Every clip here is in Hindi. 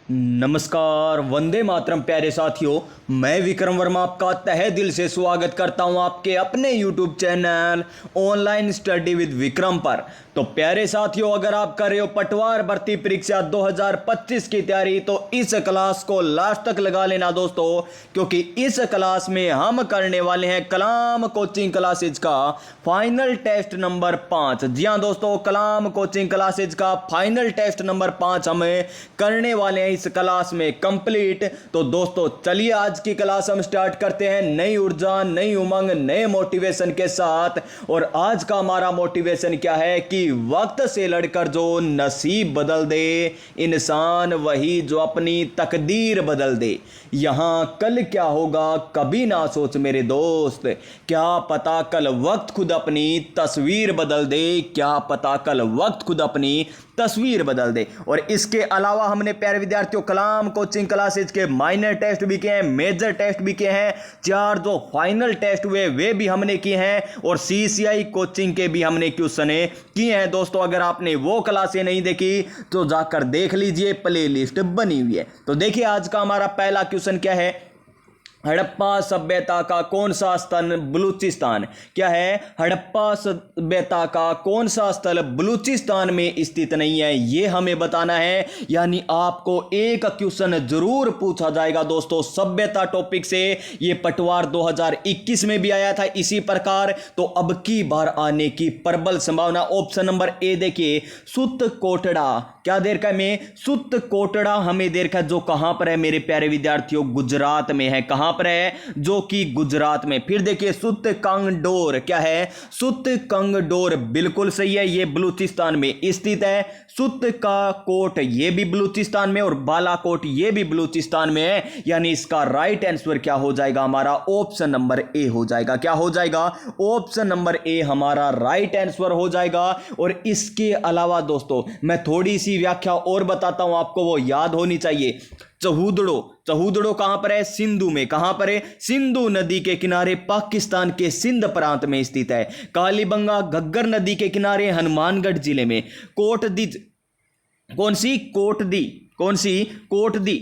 नमस्कार, वंदे मातरम प्यारे साथियों। मैं विक्रम वर्मा आपका तहे दिल से स्वागत करता हूं आपके अपने YouTube channel online study with Vikram पर। तो प्यारे साथियों, अगर आप कर रहे हो पटवार भर्ती परीक्षा 2025 की तैयारी तो इस क्लास को लास्ट तक लगा लेना दोस्तों, क्योंकि इस क्लास में हम करने वाले हैं कलाम कोचिंग क्लासेज का फाइनल टेस्ट नंबर 5। जी हाँ दोस्तों, कलाम कोचिंग क्लासेज का फाइनल टेस्ट नंबर 5 हमें करने वाले हैं इस क्लास में कंप्लीट। तो दोस्तों चलिए आज की क्लास हम स्टार्ट करते हैं नई ऊर्जा, नई उमंग, नए मोटिवेशन के साथ। और आज का हमारा मोटिवेशन क्या है कि वक्त से लड़कर जो नसीब बदल दे, इंसान वही जो अपनी तकदीर बदल दे। यहां कल क्या होगा कभी ना सोच मेरे दोस्त, क्या पता कल वक्त खुद अपनी तस्वीर बदल दे, क्या पता कल वक्त खुद अपनी तस्वीर बदल दे। और इसके अलावा हमने प्यारे विद्यार्थियों कलाम कोचिंग क्लासेज के माइनर टेस्ट भी किए हैं, मेजर टेस्ट भी किए हैं, 4 जो फाइनल टेस्ट हुए वे भी हमने किए हैं, और सीसीआई कोचिंग के भी हमने क्वेश्चन किए हैं दोस्तों। अगर आपने वो क्लासें नहीं देखी तो जाकर देख लीजिए, प्लेलिस्ट बनी हुई है। तो देखिए आज का हमारा पहला क्वेश्चन क्या है। हड़प्पा सभ्यता का कौन सा स्थल बलूचिस्तान, क्या है, हड़प्पा सभ्यता का कौन सा स्थल बलूचिस्तान में स्थित नहीं है, ये हमें बताना है। यानी आपको एक क्वेश्चन जरूर पूछा जाएगा दोस्तों सभ्यता टॉपिक से। ये पटवार 2021 में भी आया था इसी प्रकार, तो अब की बार आने की प्रबल संभावना। ऑप्शन नंबर ए देखिए, सुत कोटड़ा, क्या देर का में सुत कोटड़ा हमें देर का, जो कहां पर है मेरे प्यारे विद्यार्थियों, गुजरात में है। कहां पर है, जो कि गुजरात में। फिर देखिए सुत कंगडोर, क्या है, सुत कंगडोर बिल्कुल सही है, ये बलूचिस्तान में स्थित है। सुत का कोट ये भी बलूचिस्तान में, और बालाकोट ये भी बलूचिस्तान में है। यानी इसका राइट आंसर क्या हो जाएगा हमारा, ऑप्शन नंबर ए हो जाएगा। क्या हो जाएगा, ऑप्शन नंबर ए हमारा राइट आंसर हो जाएगा। और इसके अलावा दोस्तों मैं थोड़ी सी व्याख्या और बताता हूं आपको, वो याद होनी चाहिए। चहूदड़ो, चहूदड़ो कहां पर है, सिंधु में। कहां पर है, सिंधु नदी के किनारे पाकिस्तान के सिंध प्रांत में स्थित है। कालीबंगा घग्गर नदी के किनारे हनुमानगढ़ जिले में। कोटदी, कौन सी, कोटदी, कौन सी, कोटदी,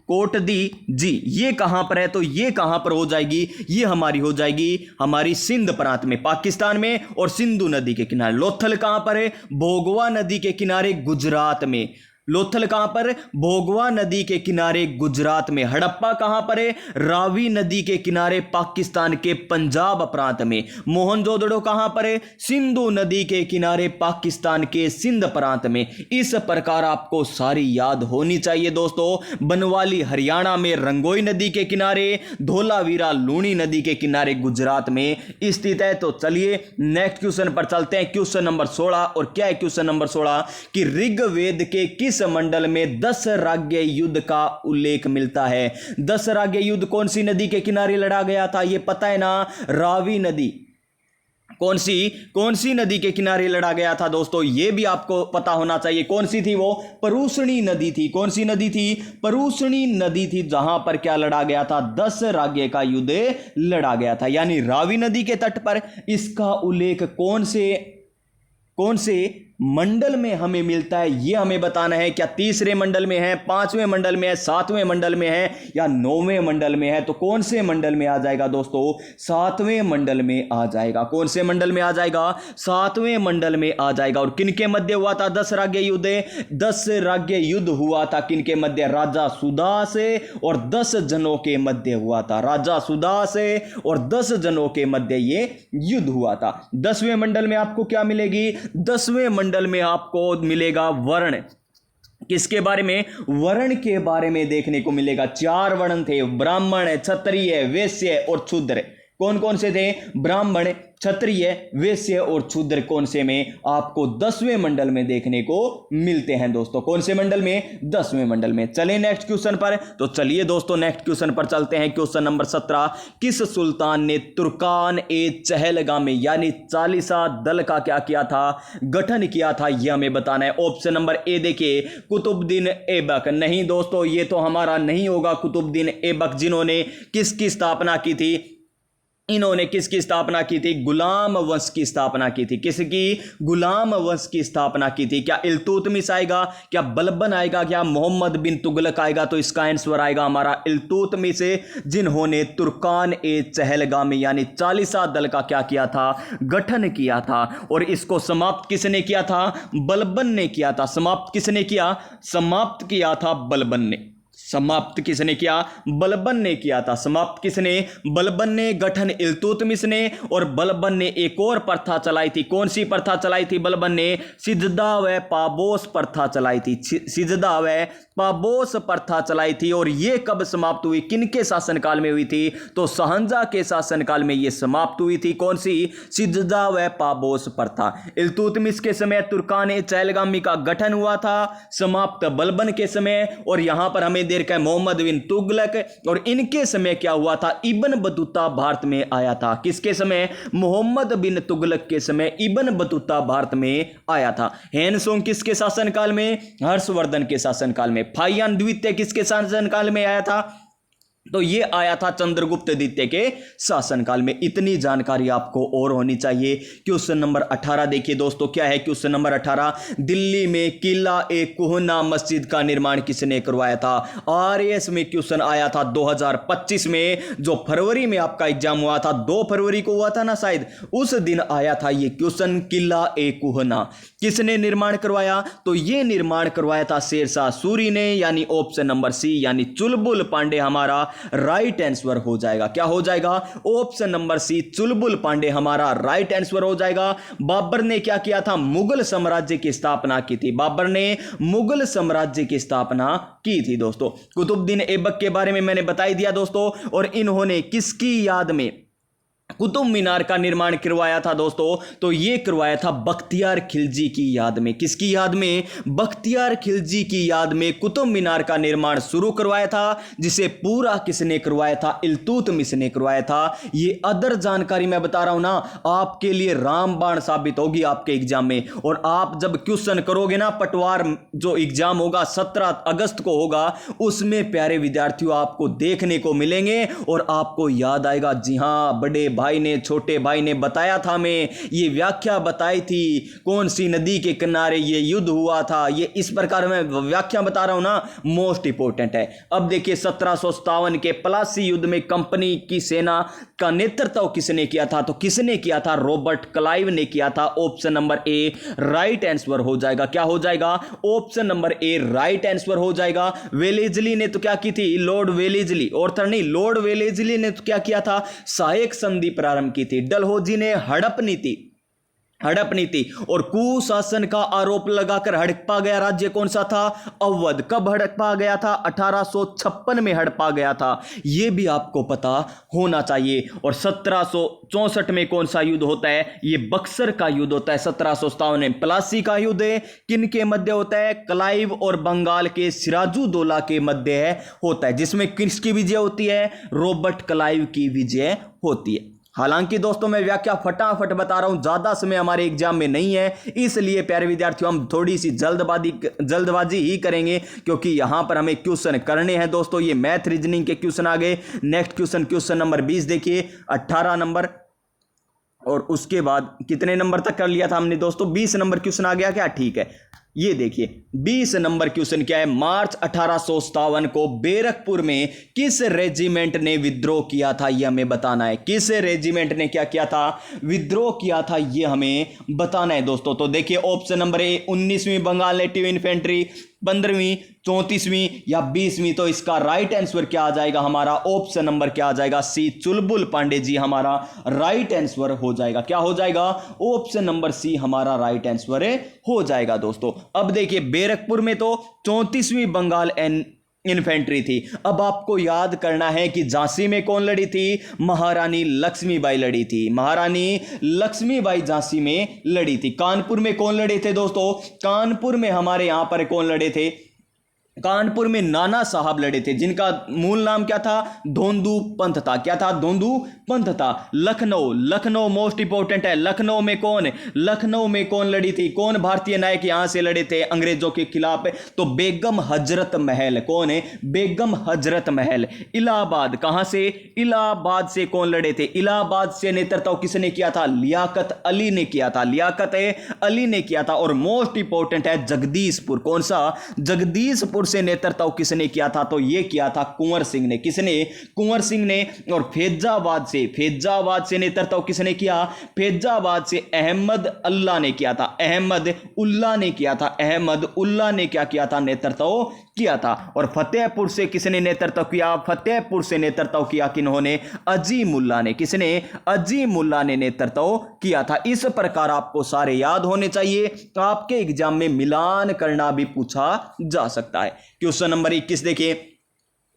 कोटदी जी, ये कहां पर है, तो ये कहां पर हो जाएगी, ये हमारी हो जाएगी हमारी सिंध प्रांत में, पाकिस्तान में, और सिंधु नदी के किनारे। लोथल कहां पर है, भोगवा नदी के किनारे गुजरात में। लोथल कहां पर, भोगवा नदी के किनारे गुजरात में। हड़प्पा कहां पर है, रावी नदी के किनारे पाकिस्तान के पंजाब प्रांत में। मोहनजोदड़ो कहां पर है, सिंधु नदी के किनारे पाकिस्तान के सिंध प्रांत में। इस प्रकार आपको सारी याद होनी चाहिए दोस्तों। बनवाली हरियाणा में, रंगोई नदी के किनारे, धोलावीरा लूणी नदी के किनारे गुजरात में स्थित है। तो चलिए नेक्स्ट क्वेश्चन पर चलते हैं, क्वेश्चन नंबर 16। और क्या है क्वेश्चन नंबर 16 कि ऋग्वेद के किस मंडल में दशराग्य युद्ध का उल्लेख मिलता है। दशराग्य युद्ध कौन सी नदी के किनारे लड़ा गया था, यह पता है ना, रावी नदी। कौन सी नदी के किनारे लड़ा गया था दोस्तों, यह भी आपको पता होना चाहिए। कौन सी थी वो, परूषणी नदी थी। कौन सी नदी थी, परूषणी नदी थी, जहां पर क्या लड़ा गया था, दशराग्य का युद्ध लड़ा गया था। यानी रावी नदी के तट पर। इसका उल्लेख कौन से मंडल में हमें मिलता है, यह हमें बताना है। क्या तीसरे मंडल में है, 5वें मंडल में है, 7वें मंडल में है, या 9वें मंडल में है। तो कौन से मंडल में आ जाएगा दोस्तों, 7वें मंडल में आ जाएगा। कौन से मंडल में आ जाएगा, 7वें मंडल में आ जाएगा। और किनके मध्य हुआ था दशराग्य युद्ध, दशराग्य युद्ध हुआ था किनके मध्य, राजा सुदा से और 10 जनों के मध्य हुआ था। राजा सुदा से और 10 जनों के मध्य ये युद्ध हुआ था। 10वें मंडल में आपको क्या मिलेगी, 10वें मंडल में आपको मिलेगा वर्ण। किसके बारे में, वर्ण के बारे में देखने को मिलेगा। 4 वर्ण थे, ब्राह्मण, क्षत्रिय, वैश्य और शूद्र। कौन कौन से थे, ब्राह्मण, क्षत्रिय, वैश्य और शूद्र। कौन से में, आपको 10वें मंडल में देखने को मिलते हैं दोस्तों। कौन से मंडल में, 10वें मंडल में। चलें नेक्स्ट क्वेश्चन पर। तो चलिए दोस्तों नेक्स्ट क्वेश्चन पर चलते हैं, क्वेश्चन नंबर 17। किस सुल्तान ने तुर्कान ए चहलगामी यानी चालीसा दल का क्या किया था, गठन किया था, यह हमें बताना है। ऑप्शन नंबर ए देखिए, कुतुबुद्दीन ऐबक। नहीं दोस्तों, ये तो हमारा नहीं होगा कुतुबुद्दीन ऐबक, जिन्होंने किसकी स्थापना की थी, इन्होंने किसकी स्थापना की थी? गुलाम वंश की स्थापना की थी। किसकी? गुलाम वंश की स्थापना की थी। क्या इल्तुतमिश आएगा, क्या बलबन आएगा, क्या मोहम्मद बिन तुगलक आएगा? तो इसका आंसर आएगा हमारा इल्तुतमिश, जिन्होंने तुर्कान ए चहलगामी यानी चालीसा दल का क्या किया था? गठन किया था। और इसको समाप्त किसने किया था? बलबन ने किया था। समाप्त किसने किया? समाप्त किया था बलबन ने। समाप्त किसने किया? बलबन ने किया था। समाप्त किसने? बलबन ने। गठन इल्तुतमिश ने। और बलबन ने एक और प्रथा चलाई थी। कौन सी प्रथा चलाई थी बलबन ने? सिजदा व पाबोस प्रथा चलाई थी। सिजदा व पाबोस प्रथा चलाई थी। और यह कब समाप्त हुई? किनके शासनकाल में हुई थी? तो शाहजहां के शासनकाल में यह समाप्त हुई थी। कौन सी? सिजदा व पाबोस प्रथा। इल्तुतमिश के समय तुर्कान चहलगामी का गठन हुआ था, समाप्त बलबन के समय। और यहां पर हमें देर का मोहम्मद बिन तुगलक, और इनके समय क्या हुआ था? इब्न बतूता भारत में आया था। किसके समय? मोहम्मद बिन तुगलक के समय इब्न बतूता भारत में आया था। हेनसोंग किसके शासनकाल में? हर्षवर्धन के शासनकाल में। फाहियान द्वितीय किसके शासनकाल में आया था? तो ये आया था चंद्रगुप्त द्वितीय के शासनकाल में। इतनी जानकारी आपको और होनी चाहिए। क्वेश्चन नंबर 18 देखिए दोस्तों, क्या है क्वेश्चन नंबर 18? दिल्ली में किला ए कुहना मस्जिद का निर्माण किसने करवाया था? आरएएस में क्वेश्चन आया था 2025 में, जो फरवरी में आपका एग्जाम हुआ था, 2 फरवरी को हुआ था ना शायद, उस दिन आया था ये क्वेश्चन। किला ए कुहना किसने निर्माण करवाया? तो ये निर्माण करवाया था शेरशाह सूरी ने, यानी ऑप्शन नंबर सी यानी चुलबुल पांडे हमारा राइट आंसर हो जाएगा। क्या हो जाएगा? ऑप्शन नंबर सी चुलबुल पांडे हमारा राइट आंसर हो जाएगा। बाबर ने क्या किया था? मुगल साम्राज्य की स्थापना की थी। बाबर ने मुगल साम्राज्य की स्थापना की थी दोस्तों। कुतुबुद्दीन ऐबक के बारे में मैंने बता ही दिया दोस्तों। और इन्होंने किसकी याद में कुतुब मीनार का निर्माण करवाया था दोस्तों? तो यह करवाया था बख्तियार खिलजी की याद में। किसकी याद में? बख्तियार खिलजी की याद में कुतुब मीनार का निर्माण शुरू करवाया था, जिसे पूरा किसने करवाया था? इल्तुतमिश ने करवाया था। ये अदर जानकारी मैं बता रहा हूं ना, आपके लिए रामबाण साबित होगी आपके एग्जाम में। और आप जब क्वेश्चन करोगे ना, पटवार जो एग्जाम होगा 17 अगस्त को होगा, उसमें प्यारे विद्यार्थियों आपको देखने को मिलेंगे और आपको याद आएगा, जी हां बड़े भाई ने, छोटे भाई ने बताया था, मैं ये व्याख्या बताई थी, कौन सी नदी के किनारे ये युद्ध हुआ था। ये इस प्रकार मैं व्याख्या बता रहा हूं ना, मोस्ट इंपोर्टेंट है। अब देखिए 1757 के प्लासी युद्ध में कंपनी की सेना का नेतृत्व किसने किया था? तो किसने किया था? रॉबर्ट क्लाइव ने किया था। Option number A right answer हो जाएगा। क्या हो जाएगा? Option number A right answer हो जाएगा। वेलेजली ने तो क्या की थी? लॉर्ड वेलेजली, ऑर्थर नहीं, लॉर्ड वेलेजली ने तो क्या किया था? सहायक संधि प्रारंभ की थी। डलहौजी ने हड़प नीति और कुशासन का आरोप लगाकर हड़पा गया राज्य कौन सा था? अवध। कब हड़पा गया था? 1856 में हड़पा गया था। यह भी आपको पता होना चाहिए। और 1764 में कौन सा युद्ध होता है? यह बक्सर का युद्ध होता है। 1757 में प्लासी का युद्ध है। किनके मध्य होता है? क्लाइव और बंगाल के सिराजुद्दौला के मध्य होता है, जिसमें किसकी विजय होती है? रॉबर्ट क्लाइव की विजय होती है। हालांकि दोस्तों मैं व्याख्या फटाफट बता रहा हूं, ज्यादा समय हमारे एग्जाम में नहीं है, इसलिए प्यारे विद्यार्थियों हम थोड़ी सी जल्दबाजी ही करेंगे, क्योंकि यहां पर हमें क्वेश्चन करने हैं दोस्तों। ये मैथ रीजनिंग के क्वेश्चन आ गए। नेक्स्ट क्वेश्चन नंबर 20 देखिए, 18 नंबर। और उसके बाद कितने नंबर तक कर लिया था हमने दोस्तों? 20 नंबर क्वेश्चन आ गया क्या? ठीक है, ये देखिए 20 नंबर क्वेश्चन क्या है? मार्च 1857 को बैरकपुर में किस रेजिमेंट ने विद्रोह किया था, यह हमें बताना है। किस रेजिमेंट ने क्या किया था? विद्रोह किया था, यह हमें बताना है दोस्तों। तो देखिए ऑप्शन नंबर ए 19वीं बंगाल नेटिव इन्फेंट्री, 15वीं, 34वीं या 20वीं। तो इसका राइट आंसर क्या आ जाएगा हमारा? ऑप्शन नंबर क्या आ जाएगा? सी चुलबुल पांडे जी हमारा राइट आंसर हो जाएगा। क्या हो जाएगा? ऑप्शन नंबर सी हमारा राइट आंसर हो जाएगा दोस्तों। अब देखिए बैरकपुर में तो 34वीं बंगाल इन्फेंट्री थी। अब आपको याद करना है कि झांसी में कौन लड़ी थी? महारानी लक्ष्मीबाई लड़ी थी। महारानी लक्ष्मीबाई झांसी में लड़ी थी। कानपुर में कौन लड़े थे दोस्तों? कानपुर में हमारे यहां पर कौन लड़े थे? कानपुर में नाना साहब लड़े थे, जिनका मूल नाम क्या था, धोंदू पंथ था। क्या था, धोंदू पंथ था। लखनऊ, लखनऊ मोस्ट इंपॉर्टेंट है। लखनऊ में कौन, लखनऊ में कौन लड़ी थी, कौन भारतीय नायक यहां से लड़े थे अंग्रेजों के खिलाफ, तो बेगम हजरत महल। कौन है, बेगम हजरत महल। इलाहाबाद, कहां से, इलाहाबाद से कौन लड़े थे, इलाहाबाद से नेतृत्व किसने किया था, लियाकत अली ने किया था, लियाकत अली ने किया था। और मोस्ट इंपॉर्टेंट है जगदीशपुर, कौन सा, जगदीशपुर से नेतृत्व किसने किया था, तो यह किया था कुंवर सिंह ने। किसने, कुंवर सिंह ने। और फैजाबाद से, फैजाबाद से नेतृत्व किसने किया, फैजाबाद से अहमद अल्लाह ने किया था, अहमद उल्लाह ने किया था, अहमद उल्लाह ने क्या किया था, नेतृत्व किया था। और फतेहपुर से किसने नेतृत्व किया, फतेहपुर से नेतृत्व किया किन्होंने, अजीमुल्लाह ने। किसने, अजीमुल्लाह ने नेतृत्व किया था। इस प्रकार आपको सारे याद होने चाहिए, आपके एग्जाम में मिलान करना भी पूछा जा सकता है। क्वेश्चन नंबर 21 देखिए,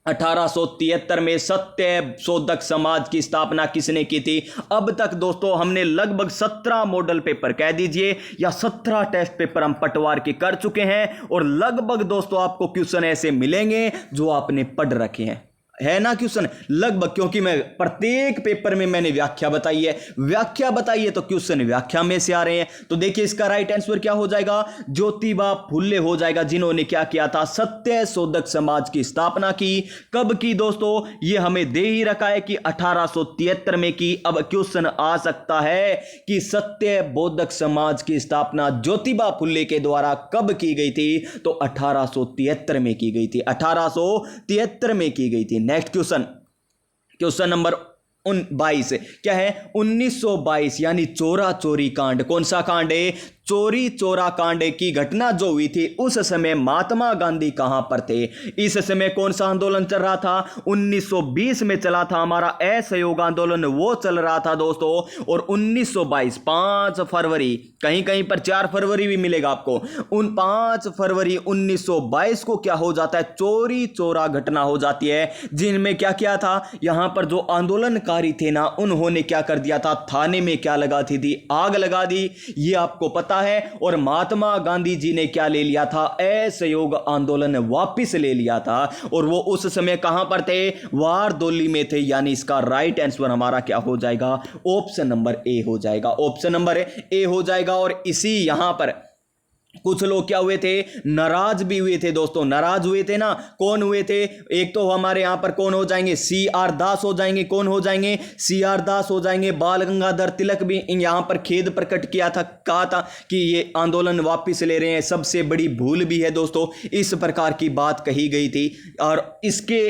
1873 में सत्यशोधक समाज की स्थापना किसने की थी। अब तक दोस्तों हमने लगभग 17 मॉडल पेपर कह दीजिए या 17 टेस्ट पेपर हम पटवार के कर चुके हैं, और लगभग दोस्तों आपको क्वेश्चन ऐसे मिलेंगे जो आपने पढ़ रखे हैं, है ना क्वेश्चन, लगभग, क्योंकि मैं प्रत्येक पेपर में मैंने व्याख्या बताई है, व्याख्या बताई है तो क्वेश्चन व्याख्या में से आ रहे हैं। तो देखिए इसका राइट आंसर क्या हो जाएगा, ज्योतिबा फुले हो जाएगा, जिन्होंने क्या किया था, सत्यशोधक समाज की स्थापना की। कब की दोस्तों, ये हमें दे ही रखा है कि 1873 में की। अब क्वेश्चन आ सकता है कि सत्यबोधक समाज की स्थापना ज्योतिबा फुले के द्वारा कब की गई थी, तो 1873 में की गई थी, 1873 में की गई थी। नेक्स्ट क्वेश्चन, क्वेश्चन नंबर 22 क्या है, 1922 यानी चोरा चोरी कांड। कौन सा कांड है, चोरी चोरा कांड की घटना जो हुई थी, उस समय महात्मा गांधी कहां पर थे। इस समय कौन सा आंदोलन चल रहा था, 1920 में चला था हमारा असहयोग आंदोलन, वो चल रहा था दोस्तों। और 1922 5 फरवरी, कहीं कहीं पर 4 फरवरी भी मिलेगा आपको, 5 फरवरी 1922 को क्या हो जाता है, चोरी चोरा घटना हो जाती है। जिनमें क्या किया था, यहां पर जो आंदोलनकारी थे ना, उन्होंने क्या कर दिया था, थाने में क्या लगा थी, आग लगा दी, ये आपको पता है। और महात्मा गांधी जी ने क्या ले लिया था, असहयोग आंदोलन वापस ले लिया था। और वो उस समय कहां पर थे, वारदोली में थे। यानी इसका राइट आंसर हमारा क्या हो जाएगा, ऑप्शन नंबर ए हो जाएगा, ऑप्शन नंबर ए हो जाएगा। और इसी यहां पर कुछ लोग क्या हुए थे, नाराज भी हुए थे दोस्तों, नाराज हुए थे ना। कौन हुए थे, एक तो हमारे यहां पर कौन हो जाएंगे, CR दास हो जाएंगे। कौन हो जाएंगे, CR दास हो जाएंगे। बाल गंगाधर तिलक भी यहां पर खेद प्रकट किया था, कहा था कि ये आंदोलन वापस ले रहे हैं, सबसे बड़ी भूल भी है दोस्तों, इस प्रकार की बात कही गई थी। और इसके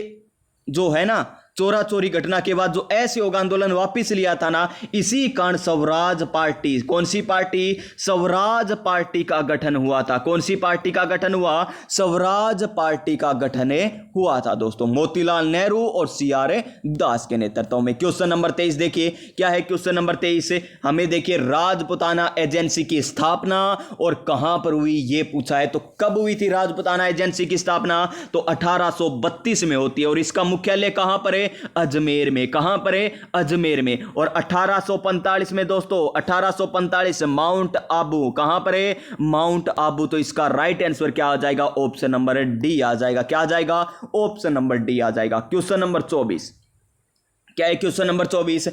जो है ना, चोरा चोरी घटना के बाद जो असहयोग आंदोलन वापस लिया था ना, इसी कारण स्वराज पार्टी, कौन सी पार्टी, स्वराज पार्टी का गठन हुआ था। कौन सी पार्टी का गठन हुआ, स्वराज पार्टी का गठन हुआ था दोस्तों, मोतीलाल नेहरू और CR दास के नेतृत्व में। क्वेश्चन नंबर 23 देखिए क्या है, क्वेश्चन नंबर 23 हमें देखिए राजपुताना एजेंसी की स्थापना और कहां पर हुई ये पूछा है। तो कब हुई थी राजपुताना एजेंसी की स्थापना, तो 1832 में होती है। और इसका मुख्यालय कहां पर है, अजमेर में। कहां पर है, अजमेर में। और 1845 में दोस्तों, 1845 माउंट आबू, कहां पर है, माउंट आबू। तो इसका राइट आंसर क्या आ जाएगा, ऑप्शन नंबर डी आ जाएगा। क्या आ जाएगा, ऑप्शन नंबर डी आ जाएगा। क्वेश्चन नंबर 24 क्या है, क्वेश्चन नंबर 24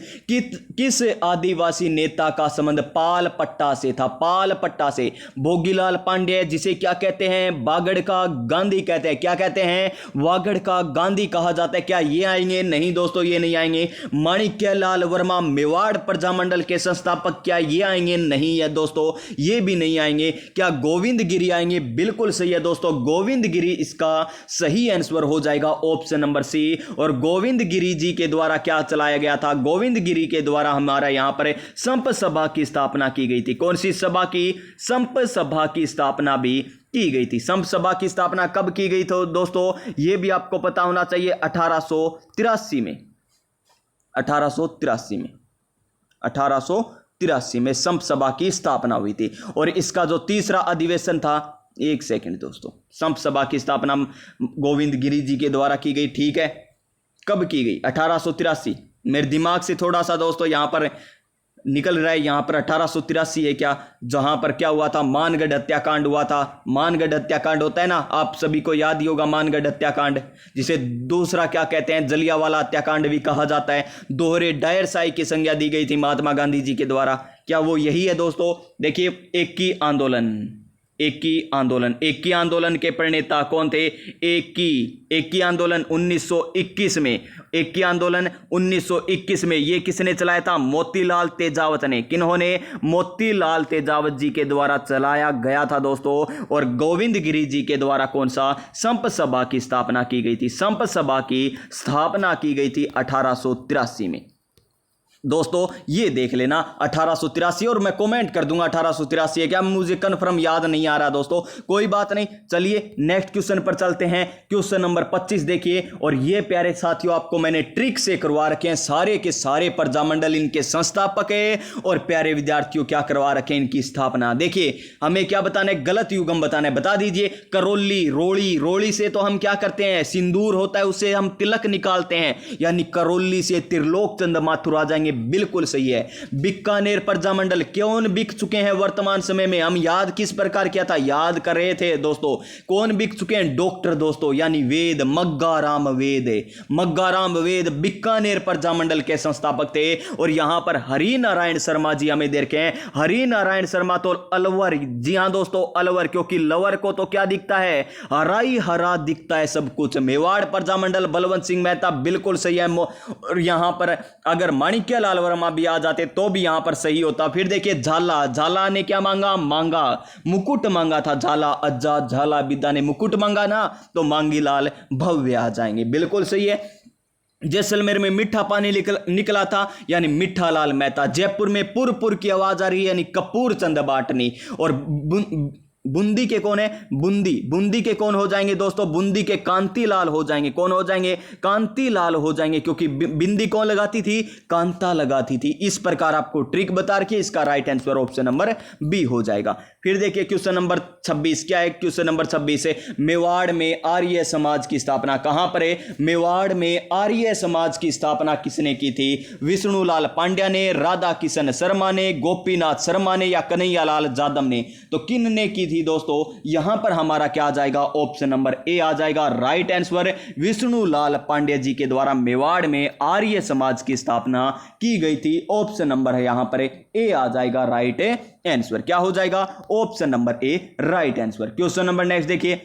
किस आदिवासी नेता का संबंध पाल पट्टा से था, पाल पट्टा से। भोगीलाल पांडे, जिसे क्या कहते हैं, बागड़ का गांधी कहते हैं। क्या कहते हैं, वागड़ का गांधी कहा जाता है। क्या ये आएंगे, नहीं दोस्तों ये नहीं आएंगे। माणिक्यलाल वर्मा, मेवाड़ प्रजामंडल के संस्थापक, क्या ये आएंगे, नहीं है दोस्तों ये भी नहीं आएंगे। क्या गोविंद गिरी आएंगे, बिल्कुल सही है दोस्तों, गोविंद गिरी इसका सही आंसर हो जाएगा, ऑप्शन नंबर सी। और गोविंद गिरी जी के द्वारा क्या चलाया गया था, गोविंद गिरी के द्वारा हमारा यहां पर संप सभा की स्थापना की गई थी। कौन सी सभा की, संप सभा की स्थापना भी की गई थी। संप सभा की स्थापना कब की गई तो दोस्तों यह भी आपको पता होना चाहिए, 1883 में, 1883 में, 1883 में संप सभा की स्थापना हुई थी। और इसका जो तीसरा अधिवेशन था, एक सेकंड दोस्तों, संप सभा की स्थापना गोविंद गिरी जी के द्वारा की गई, ठीक है। कब की गई, 1883। मेरे दिमाग से थोड़ा सा दोस्तों यहां पर निकल रहा है यहाँ पर 1883 है क्या, जहां पर क्या हुआ था, मानगढ़ हत्याकांड हुआ था। मानगढ़ हत्याकांड होता है ना, आप सभी को याद ही होगा मानगढ़ हत्याकांड, जिसे दूसरा क्या कहते हैं, जलियांवाला हत्याकांड भी कहा जाता है। दोहरे डायर शाही की संज्ञा दी गई थी महात्मा गांधी जी के द्वारा, क्या वो यही है दोस्तों? देखिए एक की आंदोलन के प्रणेता कौन थे? एक की आंदोलन 1921 में, एक की आंदोलन 1921 में ये किसने चलाया था? मोतीलाल तेजावत ने। किन्होंने? मोतीलाल तेजावत जी के द्वारा चलाया गया था दोस्तों। और गोविंद गिरी जी के द्वारा कौन सा? संप सभा की स्थापना की गई थी। संप सभा की स्थापना की गई थी 1883 में। दोस्तों ये देख लेना 1883, और मैं कमेंट कर दूंगा 1883 है क्या, मुझे कंफर्म याद नहीं आ रहा दोस्तों, कोई बात नहीं। चलिए नेक्स्ट क्वेश्चन पर चलते हैं। क्वेश्चन नंबर 25 देखिए, और ये प्यारे साथियों आपको मैंने ट्रिक से करवा रखे हैं, सारे के सारे प्रजामंडल इनके संस्थापक है, और प्यारे विद्यार्थियों क्या करवा रखे हैं इनकी स्थापना। देखिए हमें क्या बताना है, गलत युगम बताना है, बता दीजिए। करौली, रोड़ी, रोड़ी से तो हम क्या करते हैं, सिंदूर होता है उससे हम तिलक निकालते हैं, यानी करौली से त्रिलोक चंद माथुर आ जाएंगे। बिल्कुल सही है। बीकानेर प्रजामंडल कौन बिक चुके हैं वर्तमान समय में? हम याद किस प्रकार किया था, याद कर रहे थे दोस्तों। कौन बिक चुके हैं? डॉक्टर दोस्तों, यानी वेद, मग्गाराम वेद। मग्गाराम वेद बीकानेर प्रजामंडल के संस्थापक थे। और यहां पर हरि नारायण शर्मा जी हमें देखे हैं। हरि नारायण शर्मा तो अलवर, जी हां दोस्तों अलवर, क्योंकि लवर को तो क्या दिखता है, हरा ही हरा दिखता है सब कुछ। मेवाड़ प्रजामंडल बलवंत सिंह मेहता, बिल्कुल सही है। और यहां पर अगर माणिक्य लाल वर्मा भी आ जाते तो भी यहां पर सही होता। फिर देखिए झाला, झाला ने क्या मांगा, मांगा मुकुट मांगा था। झाला अज्जा, झाला बिद्दा ने मुकुट मांगा ना, तो मांगी लाल भव्य आ जाएंगे। बिल्कुल सही है। जैसलमेर में मीठा पानी निकला था, यानी मीठा लाल मेहता। जयपुर में पुर की आवाज आ रही है, यानी कपूर चंद बाटनी। और बूंदी के कौन है, बूंदी के कौन हो जाएंगे दोस्तों? बूंदी के कांतीलाल हो जाएंगे। कौन हो जाएंगे? कांतीलाल हो जाएंगे, क्योंकि बिंदी कौन लगाती थी, कांता लगाती थी। इस प्रकार आपको ट्रिक बता रखी है। इसका right answer option number B हो जाएगा। फिर देखिए क्वेश्चन नंबर 26 क्या है? क्वेश्चन नंबर 26 है, मेवाड़ में आर्य समाज की स्थापना कहां पर है? मेवाड़ में आर्य समाज की स्थापना किसने की थी? विष्णुलाल पांड्या ने, राधा किशन शर्मा ने, गोपीनाथ शर्मा ने, या कन्हैयालाल जादव ने? तो किन ने की थी दोस्तों? यहां पर हमारा क्या आ जाएगा? ऑप्शन नंबर ए आ जाएगा राइट आंसर। विष्णुलाल पांड्या जी के द्वारा मेवाड़ में आर्य समाज की स्थापना की गई थी। ऑप्शन नंबर है यहां पर ए आ जाएगा राइट आंसर। क्या हो जाएगा? Option number A right answer. Question number next देखिए,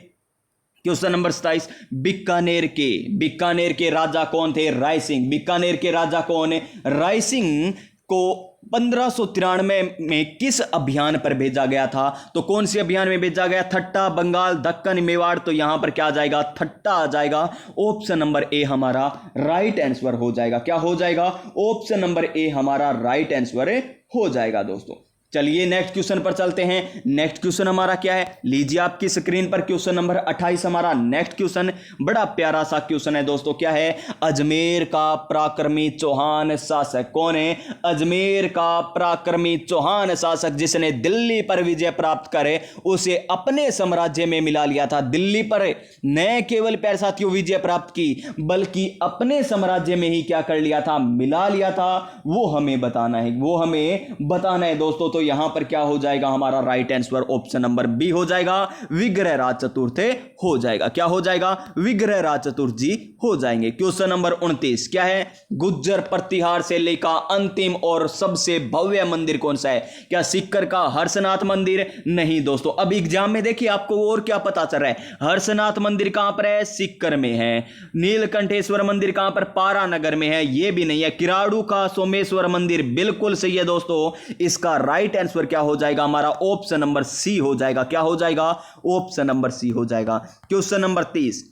क्वेश्चन नंबर 27, बीकानेर के राजा कौन थे? राय सिंह। बीकानेर के राजा कौन है? राय सिंह को 1593 में किस अभियान पर भेजा गया था? तो कौन से अभियान में भेजा गया? थट्टा, बंगाल, दक्कन, मेवाड़। तो यहां पर क्या आ जाएगा? थट्टा आ जाएगा। ऑप्शन नंबर ए हमारा राइट आंसर हो जाएगा। क्या हो जाएगा? ऑप्शन नंबर ए हमारा राइट आंसर हो जाएगा दोस्तों। चलिए नेक्स्ट क्वेश्चन पर चलते हैं। नेक्स्ट क्वेश्चन हमारा क्या है? लीजिए आपकी स्क्रीन पर क्वेश्चन नंबर 28 हमारा नेक्स्ट क्वेश्चन। बड़ा प्यारा सा क्वेश्चन है दोस्तों। क्या है? अजमेर का पराक्रमी चौहान शासक कौन है? अजमेर का पराक्रमी चौहान शासक जिसने दिल्ली पर विजय प्राप्त करे उसे अपने साम्राज्य में मिला लिया था। दिल्ली पर न केवल प्यारे साथियों विजय प्राप्त की, बल्कि अपने साम्राज्य में ही क्या कर लिया था? मिला लिया था। वो हमें बताना है, वो हमें बताना है दोस्तों। तो यहां पर क्या हो जाएगा हमारा right answer? Option number B हो जाएगा, विग्रहराज चतुर्थ हो जाएगा। क्या हो जाएगा? विग्रहराज चतुर्थ जी हो जाएंगे। क्वेश्चन नंबर 29 क्या है? गुज्जर प्रतिहार से लेकर अंतिम और सबसे भव्य मंदिर कौन सा है? क्या सीकर का हर्षनाथ मंदिर? नहीं दोस्तों, अब एग्जाम में देखिए आपको और क्या पता चल रहा है। हर्षनाथ मंदिर कहां पर है? सीकर में है। नीलकंठेश्वर मंदिर कहां पर? पारानगर में है। यह भी नहीं है। किराड़ू का सोमेश्वर मंदिर, बिल्कुल सही है दोस्तों। इसका राइट आंसर क्या हो जाएगा हमारा? ऑप्शन नंबर सी हो जाएगा। क्या हो जाएगा? ऑप्शन नंबर सी हो जाएगा। क्वेश्चन नंबर 30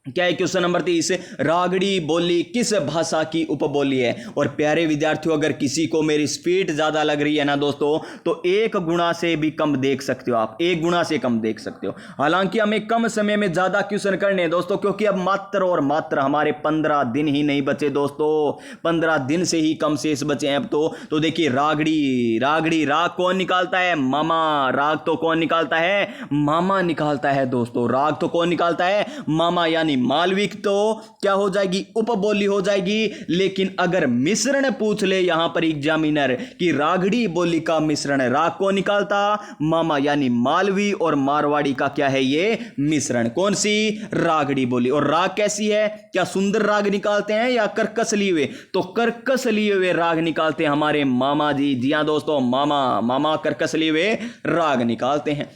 क्या है? क्वेश्चन नंबर 30, रागड़ी बोली किस भाषा की उपबोली है? और प्यारे विद्यार्थियों अगर किसी को मेरी स्पीड ज्यादा लग रही है ना दोस्तों, तो 1 गुना से भी कम देख सकते हो आप, 1 गुना से कम देख सकते हो। हालांकि हमें कम समय में ज्यादा क्वेश्चन करने हैं दोस्तों, क्योंकि अब मात्र और मात्र हमारे 15 दिन ही नहीं बचे दोस्तों। 15 दिन से ही कम शेष बचे हैं अब तो देखिए रागड़ी, राग कौन निकालता है? मामा। राग तो कौन निकालता है? मामा निकालता है दोस्तों। राग तो कौन निकालता है? मामा, यानी मालविक तो क्या हो जाएगी, उपबोली हो जाएगी। लेकिन अगर मिश्रण पूछ ले यहां पर एग्जामिनर कि रागड़ी बोली का मिश्रण, राग को निकालता मामा, यानी मालवी और मारवाड़ी का क्या है ये मिश्रण, कौन सी, रागड़ी बोली। और राग कैसी है, क्या सुंदर राग निकालते हैं या कर्कश लिए हुए, तो कर्कश लिए हुए राग निकालते हैं हमारे मामा जी। जी हां दोस्तों, मामा कर्कश लिए हुए राग निकालते हैं।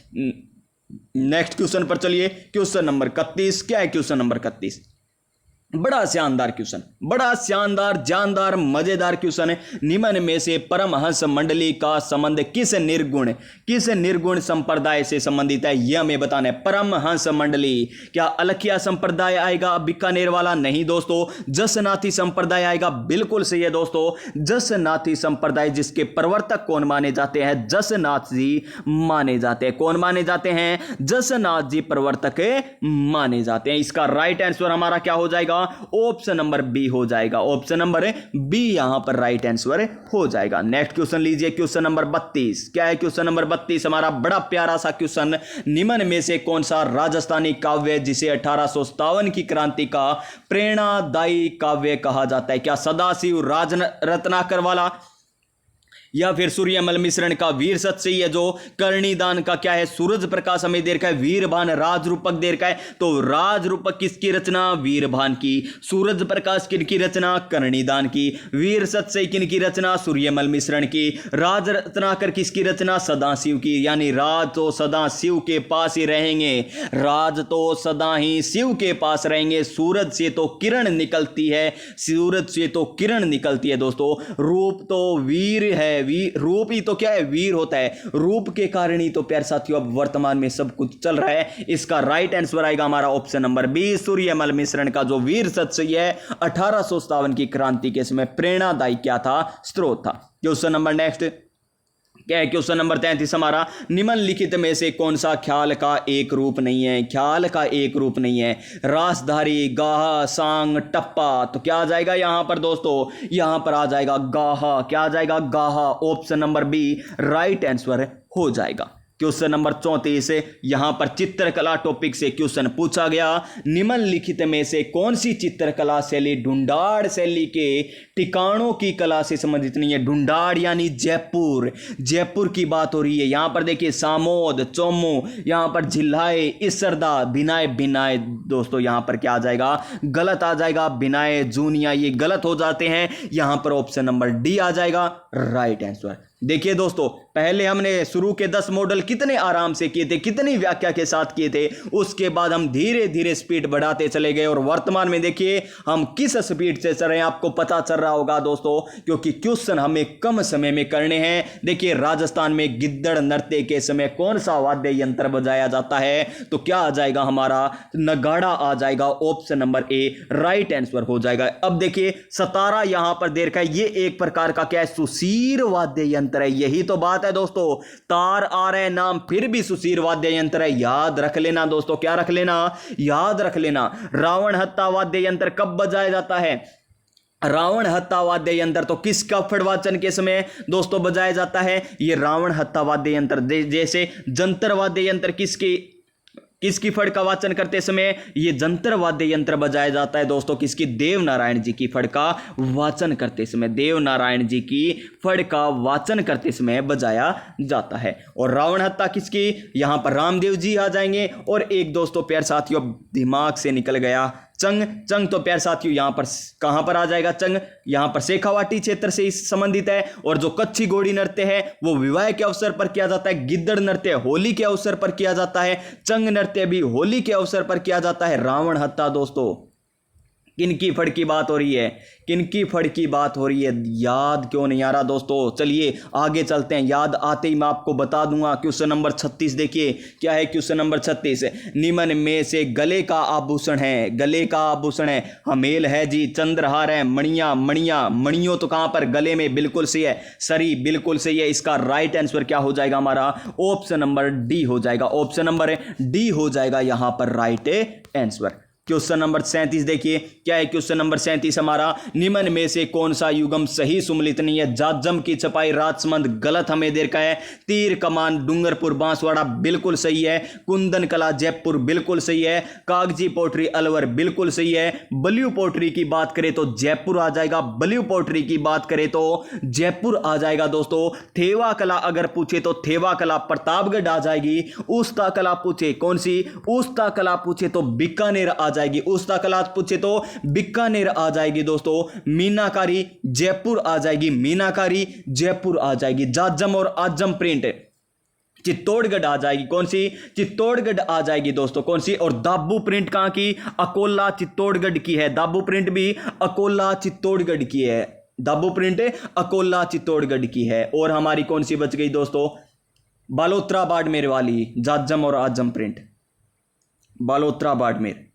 नेक्स्ट क्वेश्चन पर चलिए, क्वेश्चन नंबर 31। क्या है क्वेश्चन नंबर 31, बड़ा शानदार क्वेश्चन, बड़ा शानदार जानदार मजेदार क्वेश्चन है। निम्न में से परमहंस मंडली का संबंध किस निर्गुण संप्रदाय से संबंधित है, यह हमें बताना है। परमहंस मंडली, क्या अलखिया संप्रदाय आएगा, बीकानेर वाला, नहीं दोस्तों, जसनाथी संप्रदाय आएगा, बिल्कुल सही है दोस्तों, जसनाथी संप्रदाय, जिसके प्रवर्तक कौन माने जाते हैं, जसनाथ जी माने जाते हैं। कौन माने जाते हैं, जसनाथ जी प्रवर्तक माने जाते हैं। इसका राइट आंसर हमारा क्या हो जाएगा, ऑप्शन नंबर बी हो जाएगा। ऑप्शन नंबर बी यहां पर राइट आंसर हो जाएगा। नेक्स्ट क्वेश्चन लीजिए, क्वेश्चन नंबर 32। क्या है क्वेश्चन नंबर 32 हमारा, बड़ा प्यारा सा क्वेश्चन। निम्न में से कौन सा राजस्थानी काव्य जिसे 1857 की क्रांति का प्रेरणादायी काव्य कहा जाता है, क्या सदाशिव राज रत्नाकर वाला, या फिर सूर्यमल मिश्रण का वीर सत से है, जो कर्णिदान का क्या है, सूरज प्रकाश हमें दे रखा है, वीरभान राज रूपक दे रखा है, तो राज रूपक किसकी रचना, वीरभान की, सूरज प्रकाश किनकी रचना, कर्णिदान की, वीर सत से किनकी रचना, सूर्यमल मिश्रण की, राज रत्नाकर किसकी रचना, सदाशिव की। यानी राज तो सदा शिव के पास ही रहेंगे, राज तो सदा ही शिव के पास रहेंगे। सूरज से तो किरण निकलती है, सूरज से तो किरण निकलती है दोस्तों, रूप तो वीर है, रूप ही तो क्या है, वीर होता है, रूप के कारण ही तो प्यारे साथियों अब वर्तमान में सब कुछ चल रहा है। इसका राइट आंसर आएगा हमारा ऑप्शन नंबर बी, सूर्यमल मिश्रण का जो वीर सत्य है 1857 की क्रांति के समय प्रेरणादायी क्या था, स्रोत था। क्वेश्चन नंबर नेक्स्ट क्या है, क्वेश्चन नंबर 33 हमारा, निम्नलिखित में से कौन सा ख्याल का एक रूप नहीं है, ख्याल का एक रूप नहीं है, रासधारी, गाहा, सांग, टप्पा, तो क्या आ जाएगा यहां पर दोस्तों, यहां पर आ जाएगा गाहा। क्या आ जाएगा, गाहा। Option number B right answer हो जाएगा। क्वेश्चन नंबर 34 यहां पर चित्रकला टॉपिक से क्वेश्चन पूछा गया। निम्नलिखित में से कौन सी चित्रकला शैली ढूंढाड़ शैली के ठिकानों की कला से संबंधित नहीं है। ढूंढाड़ यानी जयपुर, जयपुर की बात हो रही है। यहां पर देखिए सामोद, चौमू, यहां पर झिल्लाए, इसरदा, बिनाए, बिनाए दोस्तों यहां पर क्या आ जाएगा, गलत आ जाएगा, बिनाए, जूनिया ये गलत हो जाते हैं। यहां पर ऑप्शन नंबर डी आ जाएगा राइट आंसर। देखिए दोस्तों, पहले हमने शुरू के 10 मॉडल कितने आराम से किए थे, कितनी व्याख्या के साथ किए थे, उसके बाद हम धीरे धीरे स्पीड बढ़ाते चले गए और वर्तमान में देखिए हम किस स्पीड से चल रहे हैं, आपको पता चल रहा होगा दोस्तों, क्योंकि क्वेश्चन हमें कम समय में करने हैं। देखिए राजस्थान में गिद्दड़ नृत्य के समय कौन सा वाद्य यंत्र बजाया जाता है, तो क्या आ जाएगा हमारा, नगाड़ा आ जाएगा। Option number A right answer हो जाएगा। अब देखिए सतारा यहां पर दे रखा है, ये एक प्रकार का क्या है, सुशीर वाद्य यंत्र है। यही तो बात है दोस्तों, तार आ रहे नाम फिर भी सुशीर वाद्य यंत्र है, याद रख लेना दोस्तों। क्या रख लेना, याद रख लेना। रावण हत्ता वाद्य यंत्र कब बजाया जाता है, रावण हत्ता वाद्य यंत्र तो किस कफड़ वाचन के समय दोस्तों बजाया जाता है, ये रावण हत्ता वाद्य यंत्र। जैसे जंतर वाद्य यंत्र किसकी फड़ का वाचन करते समय, ये जंतर वाद्य यंत्र बजाया जाता है दोस्तों किसकी, देव नारायण जी की फड़ का वाचन करते समय, देव नारायण जी की फड़ का वाचन करते समय बजाया जाता है। और रावण हत्ता किसकी, यहां पर रामदेव जी आ जाएंगे। और एक दोस्तों प्यार साथियों दिमाग से निकल गया, चंग तो प्यार साथियों यहां पर कहां पर आ जाएगा, चंग यहां पर शेखावाटी क्षेत्र से संबंधित है। और जो कच्ची घोड़ी नृत्य है वो विवाह के अवसर पर किया जाता है, गिद्दड़ नृत्य होली के अवसर पर किया जाता है, चंग नृत्य भी होली के अवसर पर किया जाता है। रावण हत्ता दोस्तों किनकी फड़ की बात हो रही है, किनकी फड़ की बात हो रही है, याद क्यों नहीं आ रहा दोस्तों। चलिए आगे चलते हैं, याद आते ही मैं आपको बता दूंगा। क्वेश्चन नंबर 36 देखिए, क्या है क्वेश्चन नंबर 36, निम्न में से गले का आभूषण है, गले का आभूषण है, हमेल है जी, चंद्रहार है, मणियों तो कहां पर, गले में, बिल्कुल सही है। सरी बिल्कुल सही है। इसका राइट आंसर क्या हो जाएगा हमारा, ऑप्शन नंबर डी हो जाएगा। ऑप्शन नंबर डी हो जाएगा यहां पर राइट आंसर। क्वेश्चन नंबर 37 देखिए क्या है क्वेश्चन नंबर 37 हमारा, निम्न में से कौन सा युगम सही सुमलित नहीं है। जाजम की छपाई राजसमंद गलत हमें देर का है। तीर कमान डूंगरपुर बांसवाड़ा बिल्कुल सही है। कुंदन कला जयपुर बिल्कुल सही है। कागजी पोट्री अलवर बिल्कुल सही है। बलियू पोट्री की बात करें तो जयपुर आ जाएगा। बलियू पोट्री की बात करें तो जयपुर आ जाएगा दोस्तों। थेवा कला अगर पूछे तो थेवा कला प्रतापगढ़ आ जाएगी। उस्ता कला पूछे कौन सी, उस्ता कला पूछे तो बीकानेर आ जाएगी। उस्ता कला पूछे तो बीकानेर आ जाएगी दोस्तों। मीनाकारी जयपुर आ जाएगी। मीनाकारी जयपुर आ जाएगी। जाजम और आजम प्रिंट चित्तौड़गढ़ आ जाएगी। कौन सी, चित्तौड़गढ़ आ जाएगी दोस्तों। कौन सी, और दाबू प्रिंट कहां की, अकोला चित्तौड़गढ़ की है। दाबू प्रिंट भी अकोला चित्तौड़गढ़ की है। दाबू प्रिंट अकोला चित्तौड़गढ़ की है। और हमारी कौन सी बच गई दोस्तों, बालोत्रा बाड़मेर वाली, जाजम और आजम प्रिंट, बालोत्रा बाड़मेर।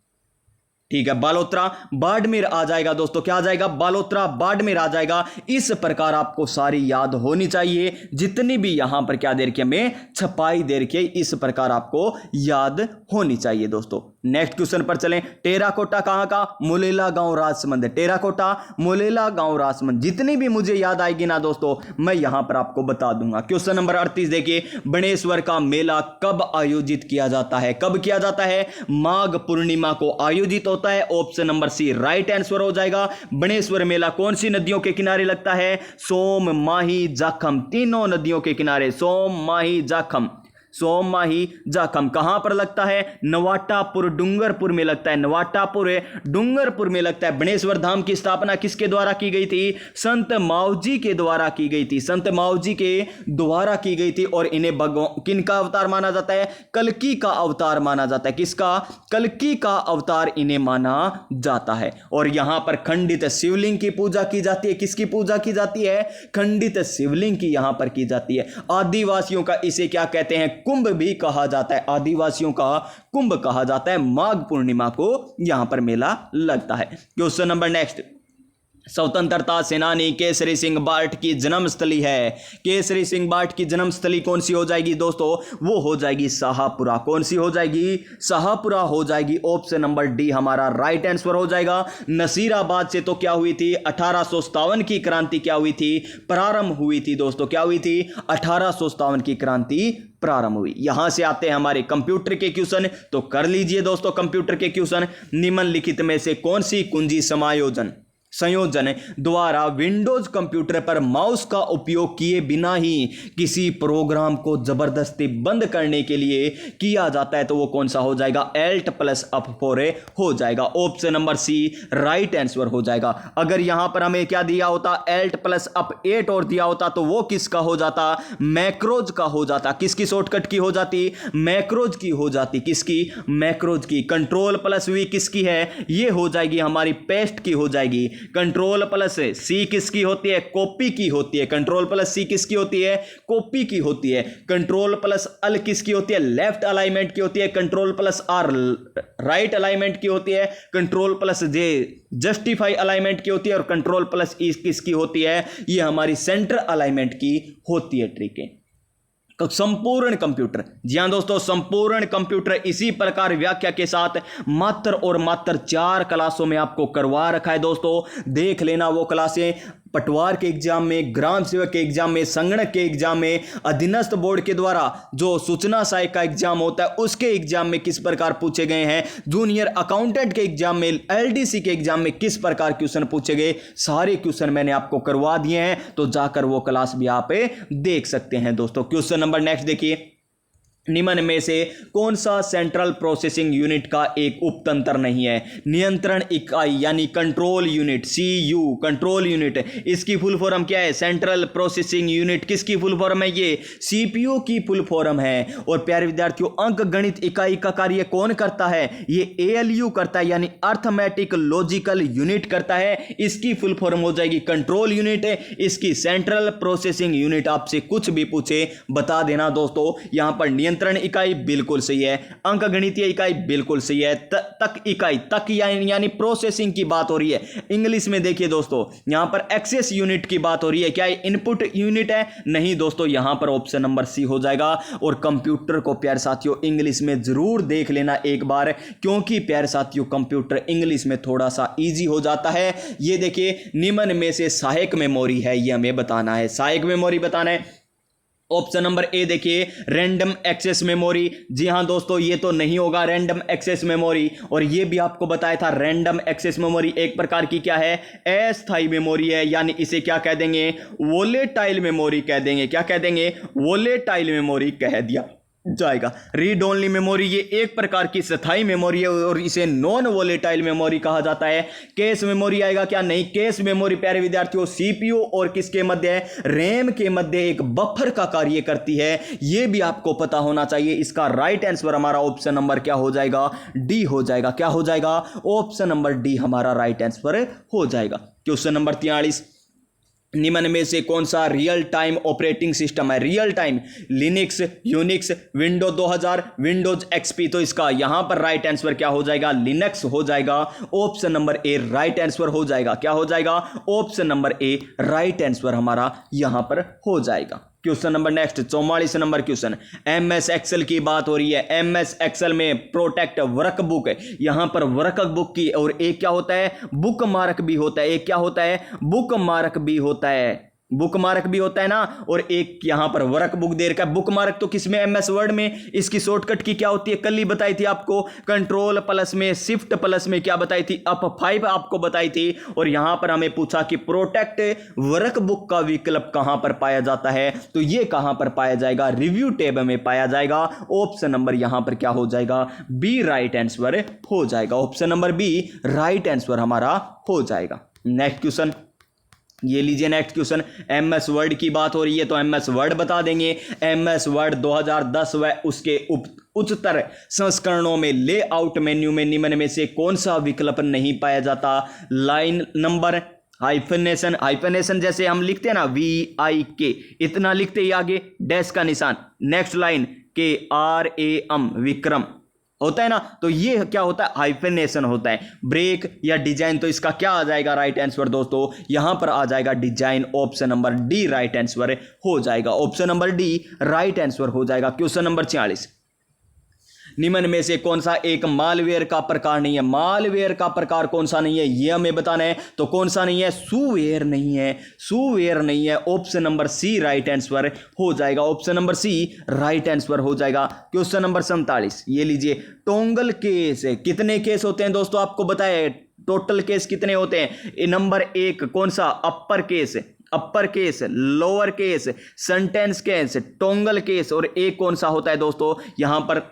ठीक है, बालोत्रा बाड़मेर आ जाएगा दोस्तों। क्या आ जाएगा, बालोत्रा बाड़मेर आ जाएगा। इस प्रकार आपको सारी याद होनी चाहिए, जितनी भी यहां पर क्या दे रखी हमें छपाई दे रखी है, इस प्रकार आपको याद होनी चाहिए दोस्तों। नेक्स्ट क्वेश्चन पर चलें। टेराकोटा कहां का, मुलेला गांव राजसमंद। टेराकोटा मुलेला गांव राजसमंद। जितनी भी मुझे याद आएगी ना दोस्तों मैं यहां पर आपको बता दूंगा। क्वेश्चन नंबर 38 देखिए, बणेश्वर का मेला कब आयोजित किया जाता है। कब किया जाता है, माघ पूर्णिमा को आयोजित होता है। Option number C right answer हो जाएगा। बणेश्वर मेला कौन सी नदियों के किनारे लगता है, सोम माही जाखम, तीनों नदियों के किनारे, सोम माही जाखम, सोम माही जाखम। कहां पर लगता है, नवाटापुर डूंगरपुर में लगता है। नवाटापुर डूंगरपुर में लगता है। बणेश्वर धाम की स्थापना किसके द्वारा की गई थी, संत मावजी के द्वारा की गई थी। संत मावजी के द्वारा की गई थी। और इन्हें भगवान किनका अवतार माना जाता है, कल्कि का अवतार माना जाता है। किसका, कल्कि का अवतार इन्हें माना जाता है। और यहां पर खंडित शिवलिंग की पूजा की जाती है। किसकी पूजा की जाती है, खंडित शिवलिंग की यहां पर की जाती है। आदिवासियों का इसे क्या कहते हैं, कुंभ भी कहा जाता है। आदिवासियों का कुंभ कहा जाता है। माघ पूर्णिमा को यहां पर मेला लगता है। क्वेश्चन नंबर नेक्स्ट, स्वतंत्रता सेनानी केसरी सिंह बार्ट की जन्मस्थली है। केसरी सिंह बार्ट की जन्मस्थली कौन सी हो जाएगी दोस्तों, वो हो जाएगी शाहपुरा। कौन सी हो जाएगी, शाहपुरा हो जाएगी। ऑप्शन नंबर डी हमारा राइट आंसर हो जाएगा। नसीराबाद से तो क्या हुई थी, 1857 की क्रांति क्या हुई थी, प्रारंभ हुई थी दोस्तों। क्या हुई थी, 1857 की क्रांति प्रारंभ हुई। यहां से आते हैं हमारे कंप्यूटर के क्वेश्चन, तो कर लीजिए दोस्तों कंप्यूटर के क्वेश्चन। निम्नलिखित में से कौन सी कुंजी संयोजन द्वारा विंडोज कंप्यूटर पर माउस का उपयोग किए बिना ही किसी प्रोग्राम को जबरदस्ती बंद करने के लिए किया जाता है, तो वो कौन सा हो जाएगा, Alt + F4 हो जाएगा। Option number C right answer हो जाएगा। अगर यहां पर हमें क्या दिया होता, Alt + F8 और दिया होता तो वो किसका हो जाता, मैक्रोज का हो जाता। किसकी शॉर्टकट की हो जाती, मैक्रोज की हो जाती। किसकी, मैक्रोज की। Ctrl + V किसकी है, ये हो जाएगी हमारी पेस्ट की हो जाएगी। Ctrl + C किसकी होती है, कॉपी की होती है। Ctrl + C किसकी होती है, कॉपी की होती है। Ctrl + L किसकी होती है, लेफ्ट अलाइनमेंट की होती है। Ctrl + R राइट अलाइनमेंट की होती है। Ctrl + J जस्टिफाई अलाइनमेंट की होती है। और Ctrl + E किसकी होती है, ये हमारी सेंटर अलाइनमेंट की होती है। ट्रिक है संपूर्ण कंप्यूटर। जी हां दोस्तों, संपूर्ण कंप्यूटर इसी प्रकार व्याख्या के साथ मात्र और मात्र 4 क्लासों में आपको करवा रखा है दोस्तों। देख लेना वो क्लासें, पटवार के एग्जाम में, ग्राम सेवक के एग्जाम में, संगणक के एग्जाम में, अधीनस्थ बोर्ड के द्वारा जो सूचना सहायक का एग्जाम होता है उसके एग्जाम में किस प्रकार पूछे गए हैं, जूनियर अकाउंटेंट के एग्जाम में, एलडीसी के एग्जाम में किस प्रकार क्वेश्चन पूछे गए, सारे क्वेश्चन मैंने आपको करवा दिए हैं। तो जाकर वो क्लास भी आप देख सकते हैं दोस्तों। क्वेश्चन नंबर नेक्स्ट देखिए, निम्न में से कौन सा सेंट्रल प्रोसेसिंग यूनिट का एक उपतंत्र नहीं है, नियंत्रण इकाई यानी control unit, CU control unit, इसकी फुल फॉर्म क्या है, सेंट्रल प्रोसेसिंग यूनिट। किसकी फुल फॉर्म है, ये CPU की फुल फॉर्म है। और प्यारे विद्यार्थियों, अंक गणित इकाई का कार्य कौन करता है, ये ALU करता है यानी अर्थमेटिक लॉजिकल यूनिट करता है। इसकी फुल फॉर्म हो जाएगी कंट्रोल यूनिट। इसकी सेंट्रल प्रोसेसिंग यूनिट आपसे कुछ भी पूछे बता देना दोस्तों। यहां पर नियंत्रण नियंत्रण इकाई बिल्कुल सही है, अंकगणितीय इकाई बिल्कुल सही है, तक इकाई, तक यानी प्रोसेसिंग की बात हो रही है। इंग्लिश में देखिए दोस्तों, यहां पर एक्सेस यूनिट की बात हो रही है, क्या इनपुट यूनिट है? नहीं दोस्तों, यहां पर ऑप्शन नंबर सी हो जाएगा। और कंप्यूटर को प्यारे साथियों इंग्लिश में जरूर देख लेना एक बार, क्योंकि प्यारे साथियों कंप्यूटर इंग्लिश में थोड़ा सा इजी हो जाता है। ये देखिए, निम्न में से सहायक मेमोरी है, ये हमें बताना है, सहायक मेमोरी बताना है। ऑप्शन नंबर ए देखिए, रैंडम एक्सेस मेमोरी। जी हां दोस्तों, ये तो नहीं होगा रैंडम एक्सेस मेमोरी। और ये भी आपको बताया था, रैंडम एक्सेस मेमोरी एक प्रकार की क्या है? अस्थायी मेमोरी है, यानी इसे क्या कह देंगे? वोलेटाइल मेमोरी कह देंगे। क्या कह देंगे? वोलेटाइल मेमोरी कह दिया जाएगा। रीड ओनली मेमोरी ये एक प्रकार की स्थायी मेमोरी है और इसे नॉन वोलेटाइल मेमोरी कहा जाता है। कैश मेमोरी आएगा क्या? नहीं, कैश मेमोरी प्यारे विद्यार्थियों सीपीयू और किसके मध्य है? रैम के मध्य एक बफर का कार्य करती है, यह भी आपको पता होना चाहिए। इसका राइट आंसर हमारा ऑप्शन नंबर क्या हो जाएगा? डी हो जाएगा। क्या हो जाएगा? ऑप्शन नंबर डी हमारा राइट आंसर हो जाएगा। क्वेश्चन नंबर 43, निम्न में से कौन सा रियल टाइम ऑपरेटिंग सिस्टम है? Real time, Linux, Unix, window 2000, Windows XP. तो इसका यहां पर राइट आंसर क्या हो जाएगा? लिनक्स हो जाएगा। Option number A right answer हो जाएगा। क्या हो जाएगा? Option number A right answer हमारा यहां पर हो जाएगा। क्वेश्चन नंबर नेक्स्ट 44 नंबर क्वेश्चन, एमएस एक्सेल की बात हो रही है। एमएस एक्सेल में प्रोटेक्ट वर्कबुक, यहां पर वर्कबुक की, और एक क्या होता है? बुक मार्क भी होता है। एक क्या होता है? बुक मार्क भी होता है। बुक मार्क भी होता है ना, और एक यहां पर वर्क बुक दे रखा है। बुक मार्क तो किसमें? एमएस वर्ड में। इसकी शॉर्टकट की क्या होती है? कल ही बताई थी आपको, कंट्रोल प्लस में, शिफ्ट प्लस में क्या बताई थी? F5 आपको बताई थी। और यहां पर हमें पूछा कि प्रोटेक्ट वर्क बुक का विकल्प कहां पर पाया जाता है? तो यह कहां पर पाया जाएगा? रिव्यू टेब में पाया जाएगा। ऑप्शन नंबर यहां पर क्या हो जाएगा? बी राइट आंसर हो जाएगा। Option number B right answer हमारा हो जाएगा। नेक्स्ट क्वेश्चन, ये लीजिए नेक्स्ट क्वेश्चन, एमएस वर्ड की बात हो रही है तो एमएस वर्ड बता देंगे। एमएस वर्ड 2010 व उसके उच्चतर संस्करणों में लेआउट मेन्यू में निम्न में से कौन सा विकल्प नहीं पाया जाता? लाइन नंबर, हाइफनेशन, हाइफनेशन जैसे हम लिखते हैं ना, VIK, इतना लिखते ही आगे डैश का निशान, नेक्स्ट लाइन KRAM, विक्रम होता है ना, तो ये क्या होता है? हाइफेनेशन होता है। ब्रेक या डिजाइन, तो इसका क्या आ जाएगा राइट आंसर दोस्तों? यहां पर आ जाएगा design. Option number D right answer हो जाएगा। Option number D right answer हो जाएगा। क्वेश्चन नंबर 46, निम्न में से कौन सा एक मालवेयर का प्रकार नहीं है? मालवेयर का प्रकार कौन सा नहीं है, यह हमें बताना है। तो कौन सा नहीं है? सूवेयर नहीं है, सूवेयर नहीं है। Option number C right answer हो जाएगा। Option number C right answer हो जाएगा। क्वेश्चन नंबर 47, ये लीजिए, टोंगल केस, कितने केस होते हैं दोस्तों? आपको बताया टोटल केस कितने होते हैं। नंबर 1 कौन सा? Upper case, upper case, lower case, sentence case, toggle case, और एक कौन सा होता है दोस्तों? यहां पर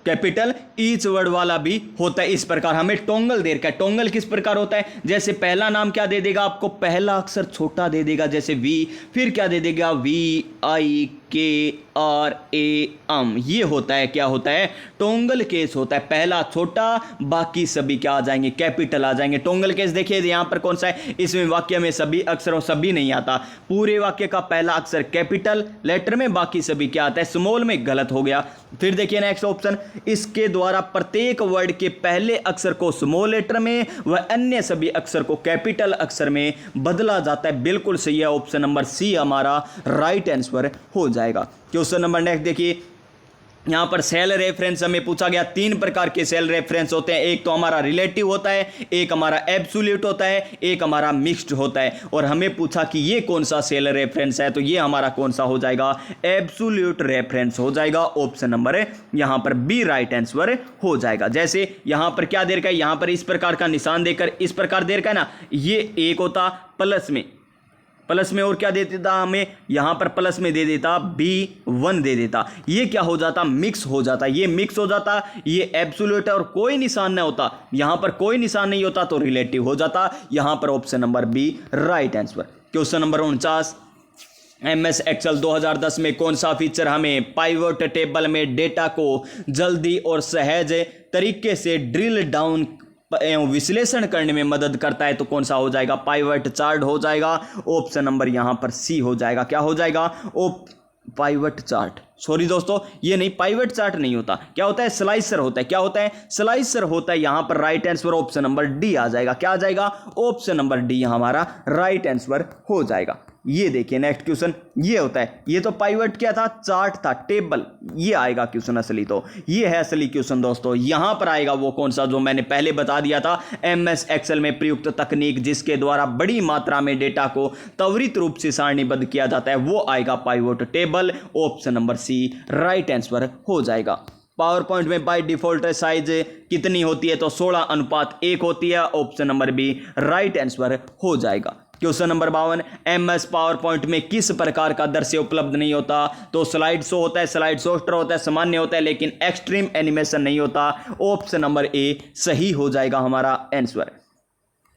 कैपिटल ईच वर्ड वाला भी होता है। इस प्रकार हमें टोंगल दे रखा है। टोंगल किस प्रकार होता है? जैसे पहला नाम क्या दे देगा आपको? पहला अक्षर छोटा दे देगा, जैसे वी, फिर क्या दे देगा? VIKRAM, ये होता है, क्या होता है? टोंगल केस होता है। पहला छोटा, बाकी सभी क्या आ जाएंगे? कैपिटल आ जाएंगे। टोंगल केस देखिए यहां पर कौन सा है? इसमें वाक्य में सभी अक्षरों, सभी नहीं आता, पूरे वाक्य का पहला अक्षर कैपिटल लेटर में, बाकी सभी क्या आता है? स्मॉल में। गलत हो गया। फिर देखिए नेक्स्ट ऑप्शन, इसके द्वारा प्रत्येक वर्ड के पहले अक्षर को स्मॉल लेटर में व अन्य सभी अक्षर को कैपिटल अक्षर में बदला जाता है। बिल्कुल सही है। ऑप्शन नंबर सी हमारा राइट आंसर हो जाएगा। क्वेश्चन नंबर नेक्स्ट देखिए, यहां पर सेल रेफरेंस हमें पूछा गया। 3 प्रकार के सेल रेफरेंस होते हैं। एक तो हमारा रिलेटिव होता है, एक हमारा एब्सोल्यूट होता है, एक हमारा मिक्स्ड होता है। और हमें पूछा कि ये कौन सा सेल रेफरेंस है, तो ये हमारा कौन सा हो जाएगा? एब्सोल्यूट रेफरेंस हो जाएगा। ऑप्शन नंबर यहां पर बी राइट आंसर हो जाएगा। जैसे यहां पर क्या दे रखा है? यहां पर इस प्रकार का निशान देकर इस प्रकार दे रखा है ना, ये एक होता प्लस में, प्लस में, और क्या दे देता हमें? यहां पर प्लस में दे देता B1 दे देता। ये क्या हो जाता? मिक्स हो जाता। ये मिक्स हो जाता, ये एब्सोल्यूट है और कोई निशान नहीं होता। यहां पर कोई निशान नहीं होता तो रिलेटिव हो जाता। यहां पर option number B right answer. Question number 49, MS Excel 2010 में कौन सा फीचर हमें पाइवट टेबल में डेटा को जल्दी और सहज तरीके से ड्रिल डाउन विश्लेषण करने में मदद करता है? तो कौन सा हो जाएगा? पाइवट चार्ट हो जाएगा। ऑप्शन नंबर यहां पर सी हो जाएगा। क्या हो जाएगा? पाइवट चार्ट, सॉरी दोस्तों, ये नहीं, पाइवट चार्ट नहीं होता, क्या होता है, स्लाइसर होता है। क्या होता है, स्लाइसर होता है। यहां पर right answer option number D आ जाएगा। क्या आ जाएगा, ऑप्शन नंबर डी हमारा राइट आंसर हो जाएगा। ये देखिए नेक्स्ट क्वेश्चन, ये होता है, ये तो पाइवट क्या था, चार्ट था, टेबल, ये आएगा क्वेश्चन असली। तो ये है असली क्वेश्चन दोस्तों। यहां पर आएगा वो कौन सा जो मैंने पहले बता दिया था, एमएस एक्सेल में प्रयुक्त तकनीक जिसके द्वारा बड़ी मात्रा में डेटा को त्वरित रूप से सारणीबद्ध किया जाता है, वो आएगा pivot table. Option number C right answer हो जाएगा। पावर पॉइंट में बाय डिफॉल्ट साइज कितनी होती है, तो 16:1 होती है। Option number B right answer हो जाएगा। Question number 52, MS PowerPoint में किस प्रकार का दृश्य उपलब्ध नहीं होता, तो स्लाइड शो होता है, स्लाइड शोस्टर होता है, सामान्य होता है, लेकिन एक्सट्रीम एनिमेशन नहीं होता। ऑप्शन नंबर ए सही हो जाएगा हमारा आंसर।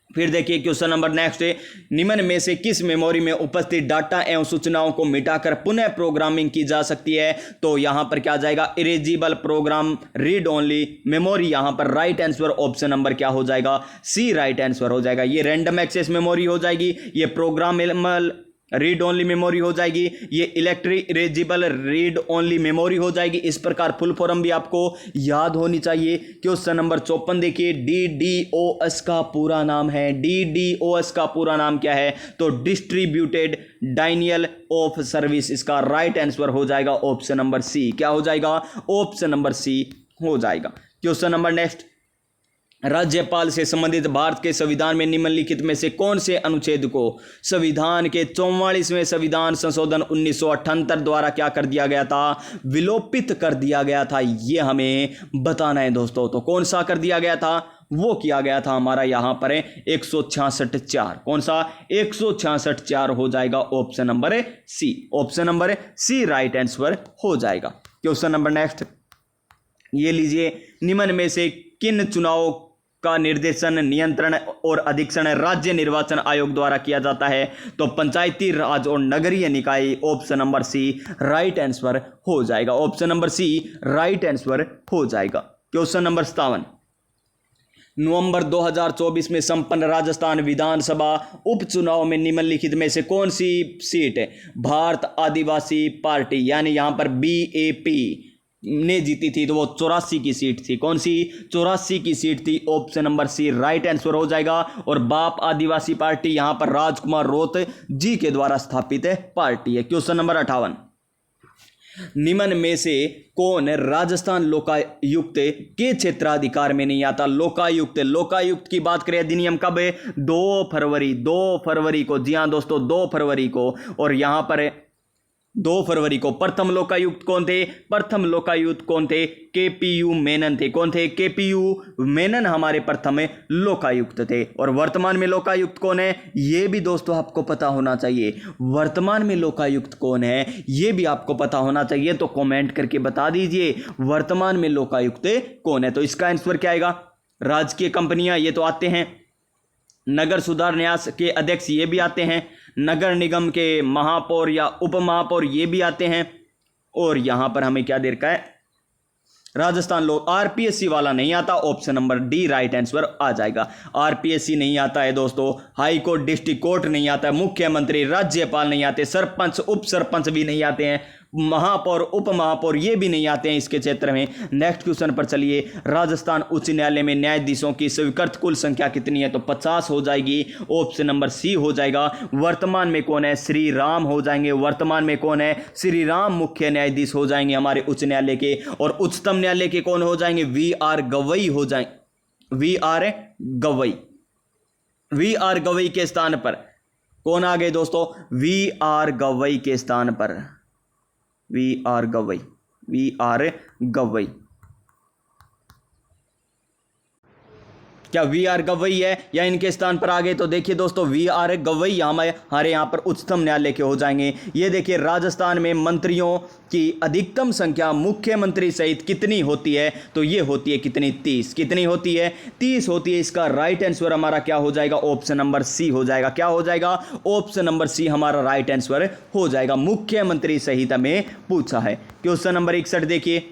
फिर देखिए क्वेश्चन नंबर नेक्स्ट है, निम्न में से किस मेमोरी में उपस्थित डाटा एवं सूचनाओं को मिटाकर पुनः प्रोग्रामिंग की जा सकती है, तो यहां पर क्या जाएगा, erasable program read only memory, यहां पर राइट आंसर ऑप्शन नंबर क्या हो जाएगा, सी राइट आंसर हो जाएगा। ये रैंडम एक्सेस मेमोरी हो जाएगी, ये प्रोग्रामेबल रीड ओनली मेमोरी हो जाएगी, ये electric erasable read only memory हो जाएगी। इस प्रकार फुल फॉर्म भी आपको याद होनी चाहिए। क्वेश्चन नंबर 54 देखिए, DDoS का पूरा नाम है, DDoS का पूरा नाम क्या है, तो डिस्ट्रीब्यूटेड डायनियल ऑफ सर्विस, इसका राइट आंसर हो जाएगा ऑप्शन नंबर सी। क्या हो जाएगा, ऑप्शन नंबर सी हो जाएगा। क्वेश्चन नंबर नेक्स्ट, राज्यपाल से संबंधित भारत के संविधान में निम्नलिखित में से कौन से अनुच्छेद को संविधान के 44वें संविधान संशोधन 1978 द्वारा क्या कर दिया गया था, विलोपित कर दिया गया था, ये हमें बताना है दोस्तों। तो कौन सा कर दिया गया था, वो किया गया था हमारा यहां पर 166(4), कौन सा, 166(4) हो जाएगा option number C. Option number C right answer हो जाएगा। क्वेश्चन नंबर नेक्स्ट, ये लीजिए, निम्न में से किन चुनावों का निर्देशन, नियंत्रण और अधीक्षण राज्य निर्वाचन आयोग द्वारा किया जाता है, तो पंचायती राज और नगरीय निकाय, option number C right answer हो जाएगा। Option number C right answer हो जाएगा। क्वेश्चन नंबर 57, नवंबर 2024 में संपन्न राजस्थान विधानसभा उपचुनाव में निम्नलिखित में से कौन सी सीट भारत आदिवासी पार्टी यानी यहां पर BAP ने जीती थी, तो वो 84 की सीट थी। कौन सी, 84 की सीट थी। Option number C right answer हो जाएगा। और बाप आदिवासी पार्टी यहां पर राजकुमार रोत जी के द्वारा स्थापित पार्टी है। क्वेश्चन नंबर 58, निम्न में से कौन राजस्थान लोकायुक्त के क्षेत्राधिकार में नहीं आता, लोकायुक्त की बात करें, अधिनियम कब है, 2 फरवरी को, जी हां दोस्तों 2 फरवरी को। और यहां पर 2 फरवरी को प्रथम लोकायुक्त कौन थे, KPU मेनन थे। कौन थे, KPU मेनन हमारे प्रथम लोकायुक्त थे। और वर्तमान में लोकायुक्त कौन है, ये भी दोस्तों आपको पता होना चाहिए। वर्तमान में लोकायुक्त कौन है ये भी आपको पता होना चाहिए, तो कमेंट करके बता दीजिए वर्तमान में लोकायुक्त कौन है। तो इसका आंसर क्या आएगा, राजकीय कंपनियां ये तो आते हैं, नगर सुधार न्यास के अध्यक्ष ये भी आते हैं, नगर निगम के महापौर या उप महापौर ये भी आते हैं। और यहां पर हमें क्या दे रखा है, राजस्थान लोग RPSC वाला नहीं आता। Option number D right answer आ जाएगा। RPSC नहीं आता है दोस्तों, हाई कोर्ट डिस्ट्रिक्ट कोर्ट नहीं आता है, मुख्यमंत्री राज्यपाल नहीं आते, सरपंच उप सरपंच भी नहीं आते हैं, महापौर उप महापौर ये भी नहीं आते हैं इसके क्षेत्र में। नेक्स्ट क्वेश्चन पर चलिए, राजस्थान उच्च न्यायालय में न्यायाधीशों की स्वीकृत कुल संख्या कितनी है, तो 50 हो जाएगी। ऑप्शन नंबर सी हो जाएगा। वर्तमान में कौन है, श्री राम हो जाएंगे। वर्तमान में कौन है, श्री राम मुख्य न्यायाधीश हो जाएंगे हमारे उच्च न्यायालय के। और उच्चतम न्यायालय के कौन हो जाएंगे, VR गवई हो जाएंगे। VR गवई के स्थान पर कौन आ गए दोस्तों, VR गवई के स्थान पर VR गवई। क्या VR गवई है या इनके स्थान पर आ गए, तो देखिए दोस्तों VR गवई हमारे यहाँ पर उच्चतम न्यायालय के हो जाएंगे। ये देखिए राजस्थान में मंत्रियों की अधिकतम संख्या मुख्यमंत्री सहित कितनी होती है, तो ये होती है कितनी, 30। कितनी होती है, 30 होती है। इसका राइट आंसर हमारा क्या हो जाएगा, ऑप्शन नंबर सी हो जाएगा। क्या हो जाएगा, ऑप्शन नंबर सी हमारा राइट आंसर हो जाएगा। मुख्यमंत्री सहित हमें पूछा है। क्वेश्चन नंबर 61 देखिए,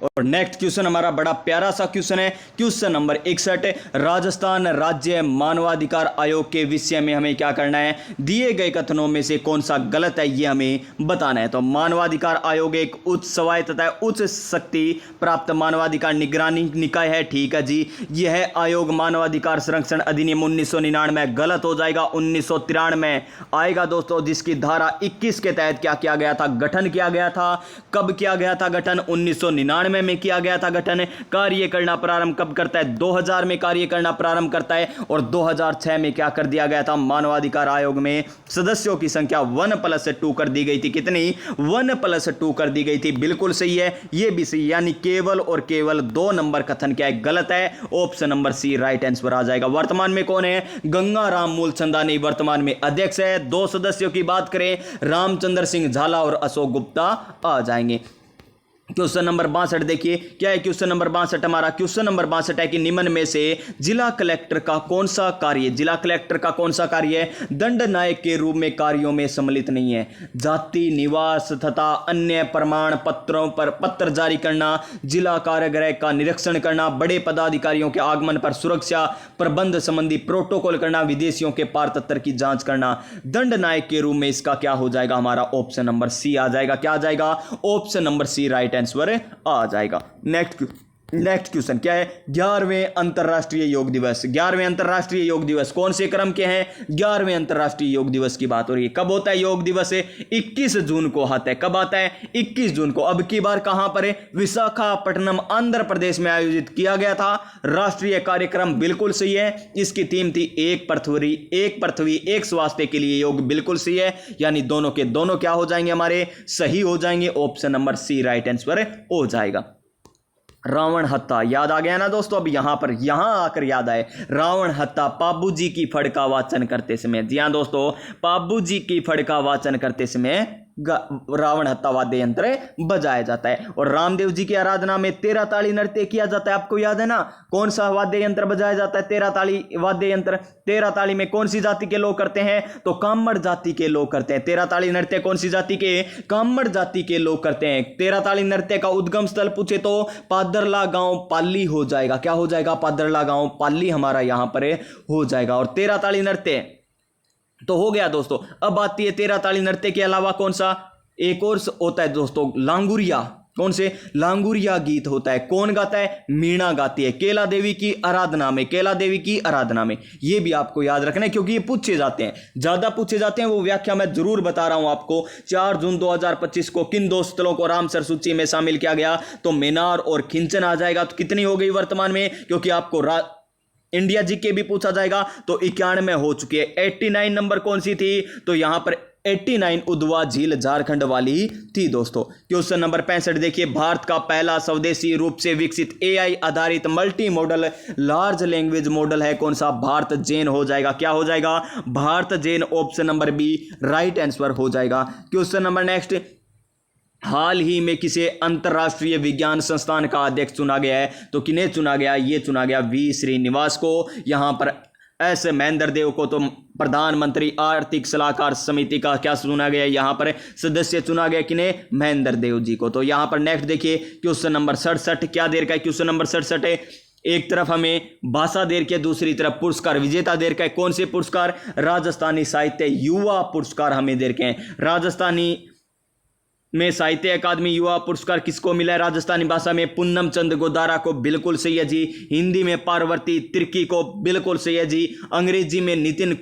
और नेक्स्ट क्वेश्चन हमारा बड़ा प्यारा सा क्वेश्चन है, क्वेश्चन नंबर 61। राजस्थान राज्य मानवाधिकार आयोग के विषय में हमें क्या करना है, दिए गए कथनों में से कौन सा गलत है ये हमें बताना है। तो मानवाधिकार आयोग एक उच्च स्वायत्त तथा उच्च शक्ति प्राप्त मानवाधिकार निगरानी निकाय है, ठीक है जी। यह आयोग मानवाधिकार संरक्षण अधिनियम 1999 गलत हो जाएगा, 1993 आएगा दोस्तों, जिसकी धारा 21 के तहत क्या किया गया था, गठन किया गया था। कब किया गया था गठन, 1999 में किया गया था गठन। कार्य करना प्रारंभ कब करता है, 2000 में कार्य करना प्रारंभ करता है, और 2006 में क्या कर दिया गया था, मानवाधिकार आयोग में सदस्यों की संख्या 1+2 कर दी गई थी। कितनी, 1+2 कर दी गई थी। बिल्कुल सही है, यह भी सही, यानी केवल और केवल 2 नंबर कथन क्या है, गलत है। Option number C right answer आ जाएगा। वर्तमान में कौन है, गंगाराम मूलचंदानी वर्तमान में अध्यक्ष है। 2 सदस्यों की बात करें, रामचंद्र सिंह झाला और अशोक गुप्ता आ जाएंगे। क्वेश्चन नंबर 62 देखिए क्या है, क्वेश्चन नंबर 62 हमारा क्वेश्चन नंबर 62 है कि निम्न में से जिला कलेक्टर का कौन सा कार्य, जिला कलेक्टर का कौन सा कार्य है दंड नायक के रूप में कार्यों में सम्मिलित नहीं है। जाति, निवास तथा अन्य प्रमाण पत्रों पर पत्र जारी करना, जिला कारागृह का निरीक्षण करना, बड़े पदाधिकारियों के आगमन पर सुरक्षा प्रबंध संबंधी प्रोटोकॉल करना, विदेशियों के पारतंत्र की जांच करना। दंड नायक के रूप में इसका क्या हो जाएगा, हमारा ऑप्शन नंबर सी आ जाएगा। क्या आ जाएगा, option number C right answer आ जाएगा। नेक्स्ट क्वेश्चन क्या है, 11वें अंतरराष्ट्रीय योग दिवस। 11वें अंतरराष्ट्रीय योग दिवस कौन से क्रम के हैं, 11वें अंतरराष्ट्रीय योग दिवस की बात हो रही है। कब होता है योग दिवस, 21 जून को आता है। कब आता है, 21 जून को। अब की बार कहां पर है, विशाखापट्टनम आंध्र प्रदेश में आयोजित किया गया था। राष्ट्रीय कार्यक्रम बिल्कुल सही है, इसकी थीम थी एक पृथ्वी एक स्वास्थ्य के लिए योग, बिल्कुल सही है। यानी दोनों के दोनों क्या हो जाएंगे, हमारे सही हो जाएंगे। Option number C right answer हो जाएगा। रावण हत्या याद आ गया ना दोस्तों, अब यहां आकर याद आए। रावण हत्या पाबू जी की फड़ का वाचन करते समय, जी हां दोस्तों, पाबू जी की फड़ का वाचन करते समय रावण हत्या वाद्य यंत्र बजाया जाता है। और रामदेव जी की आराधना में 13 ताली नृत्य किया जाता है। आपको याद है ना, कौन सा वाद्य यंत्र बजाया जाता है, 13 ताली वाद्य यंत्र। 13 ताली में कौन सी जाति के लोग करते हैं, तो कामड़ जाति के लोग करते हैं। 13 ताली नृत्य कौन सी जाति के, कामड़ जाति के लोग करते हैं। 13 ताली नृत्य का उद्गम स्थल पूछे तो पादरला गांव पाली हो जाएगा। क्या हो जाएगा, पादरला गांव पाली हमारा यहां पर हो जाएगा। और 13 ताली नृत्य तो हो गया दोस्तों। अब आती है 13 ताली नृत्य के अलावा कौन सा, एक और होता है दोस्तों, लांगुरिया। कौन से, लांगुरिया गीत होता है। कौन गाता है, मीणा गाती है केला देवी की आराधना में, केला देवी की आराधना में। ये भी आपको याद रखना है क्योंकि ये पूछे जाते हैं, ज्यादा पूछे जाते हैं। वो व्याख्या मैं जरूर बता रहा हूं आपको। 4 जून 2025 को किन 2 स्थलों को रामसर सूची में शामिल किया गया, तो मेनार और खिंचन आ जाएगा। तो कितनी हो गई वर्तमान में, क्योंकि आपको इंडिया जीके भी पूछा जाएगा, तो 91 हो चुकी है। 89 नंबर कौन सी थी, तो यहां पर 89 उदवा झील झारखंड वाली थी दोस्तों। क्वेश्चन नंबर 65 देखिए, भारत का पहला स्वदेशी रूप से विकसित एआई आधारित multi modal large language model है कौन सा, भारत जैन हो जाएगा। क्या हो जाएगा, Bharat Jain. Option number B right answer हो जाएगा। क्वेश्चन नंबर नेक्स्ट, हाल ही में किसे अंतरराष्ट्रीय विज्ञान संस्थान का अध्यक्ष चुना गया है, तो किन्हें चुना गया, ये चुना गया वी श्रीनिवास को। यहां पर एस महेंद्र देव को तो प्रधानमंत्री आर्थिक सलाहकार समिति का क्या चुना गया, यहां पर सदस्य चुना गया किन्हें, महेंद्र देव जी को। तो यहां पर नेक्स्ट देखिए क्वेश्चन नंबर 67 क्या देर का है, क्वेश्चन नंबर 67 है। एक तरफ हमें भाषा देर के, दूसरी तरफ पुरस्कार विजेता देर का है। कौन से पुरस्कार, राजस्थानी साहित्य युवा पुरस्कार हमें देर के हैं। राजस्थानी में साहित्य अकादमी युवा पुरस्कार किसको मिला है, राजस्थानी भाषा में पुन्नम चंद गोदारा को, बिल्कुल सही है जी। हिंदी में पार्वती तिर्की को, बिल्कुल सही है जी। अंग्रेजी में नितिन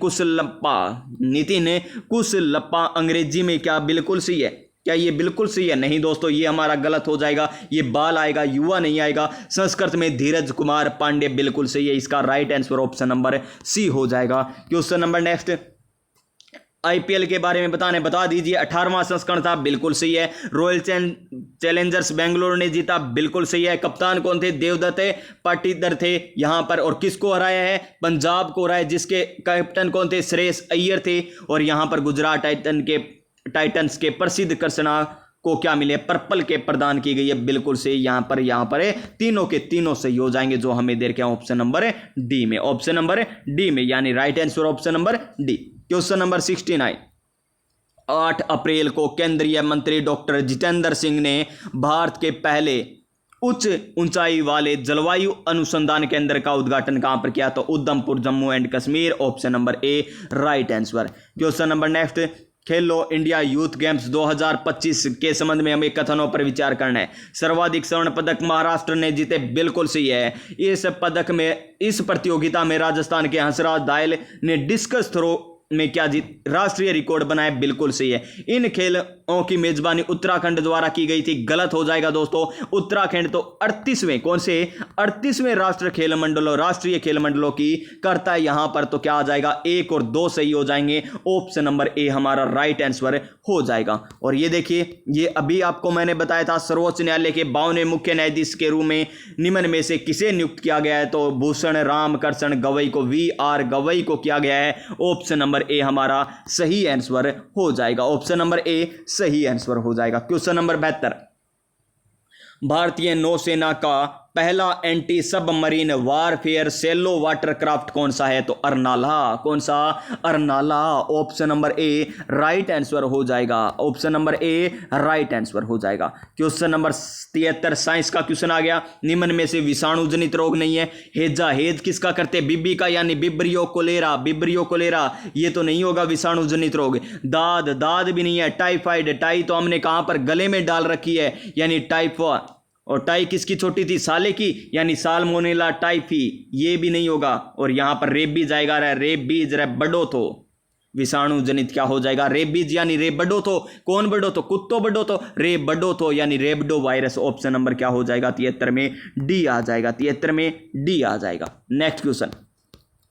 कुशलप्पा अंग्रेजी में क्या, बिल्कुल सही है। क्या ये बिल्कुल सही है, नहीं दोस्तों, ये हमारा गलत हो जाएगा। ये बाल आएगा, युवा नहीं आएगा। संस्कृत में धीरज कुमार पांडे, बिल्कुल सही है। इसका right answer option number C हो जाएगा। क्वेश्चन नंबर नेक्स्ट, आईपीएल के बारे में बता दीजिए। 18वां संस्करण था, बिल्कुल सही है। रॉयल चैलेंजर्स बेंगलोर ने जीता, बिल्कुल सही है। कप्तान कौन थे, देवदत्त पाटीदार थे यहां पर। और किसको हराया है, पंजाब को हराया, जिसके कैप्टन कौन थे, श्रेयस अय्यर थे। और यहां पर गुजरात टाइटंस के प्रसिद्ध कृष्णा को क्या मिले, पर्पल के प्रदान की गई है, बिल्कुल सही। यहां पर तीनों के तीनों सही हो जाएंगे, जो हमें देर के ऑप्शन नंबर डी में, ऑप्शन नंबर डी में, यानी right answer option number D. Question number 69, 8 अप्रैल को केंद्रीय मंत्री डॉक्टर जितेंद्र सिंह ने भारत के पहले उच्च ऊंचाई वाले जलवायु अनुसंधान केंद्र का उद्घाटन कहां पर किया? तो Udhampur, Jammu and Kashmir, option number A right answer. Question number next, Khelo India youth games 2025 के संबंध में हमें कथनों पर विचार करना है। सर्वाधिक स्वर्ण पदक महाराष्ट्र ने जीते, बिल्कुल सही है। इस प्रतियोगिता में राजस्थान के हंसराज दायल ने डिस्कस थ्रो में क्या जीत राष्ट्रीय रिकॉर्ड बनाए, बिल्कुल सही है। इन खेलों की मेजबानी उत्तराखंड द्वारा की गई थी, गलत हो जाएगा दोस्तों। उत्तराखंड तो 38वें कौन से 38वें राष्ट्रीय खेल मंडलों की करता है यहां पर, तो क्या आ जाएगा? 1 और 2 सही हो जाएंगे, ऑप्शन नंबर ए हमारा राइट आंसर हो जाएगा। और ये देखिए, ये अभी आपको मैंने बताया था सर्वोच्च न्यायालय के 52वें मुख्य न्यायाधीश के रूप में निम्न में से किसे नियुक्त किया गया है? तो भूषण राम कृष्ण गवई को, VR गवई को किया गया है, ऑप्शन नंबर ए हमारा सही आंसर हो जाएगा। ऑप्शन नंबर ए सही आंसर हो जाएगा। क्वेश्चन नंबर 72, भारतीय नौसेना का पहला एंटी सबमरीन वारफेयर सेलो वाटरक्राफ्ट कौन सा है? तो अर्नाला। कौन सा? Arnala, option number A right answer हो जाएगा। Option number A right answer हो जाएगा। क्वेश्चन नंबर 73 साइंस का क्वेश्चन आ गया। निम्न में से विषाणु जनित रोग नहीं है। हेजा हेज किसका करते? बीबी का, यानी बिब्रियो कोलेरा। बिब्रियो कोलेरा ये तो नहीं होगा विषाणु जनित रोग। दाद, दाद भी नहीं है। टाइफाइड, टाई तो हमने कहां पर गले में डाल रखी है, यानी टाइफा। और टाई किसकी छोटी थी? साले की, यानी साल्मोनेला टाइफी, ये भी नहीं होगा। और यहां पर रेबीज आएगा, रेबीज रेबडोथो, विषाणु जनित क्या हो जाएगा? रेबीज यानी रेबडोथो। कौन बडोथो? कुत्तो बडोथो, रेबडोथो यानी रेबडो वायरस। ऑप्शन नंबर क्या हो जाएगा? 73 में डी आ जाएगा। 73 में डी आ जाएगा। नेक्स्ट क्वेश्चन,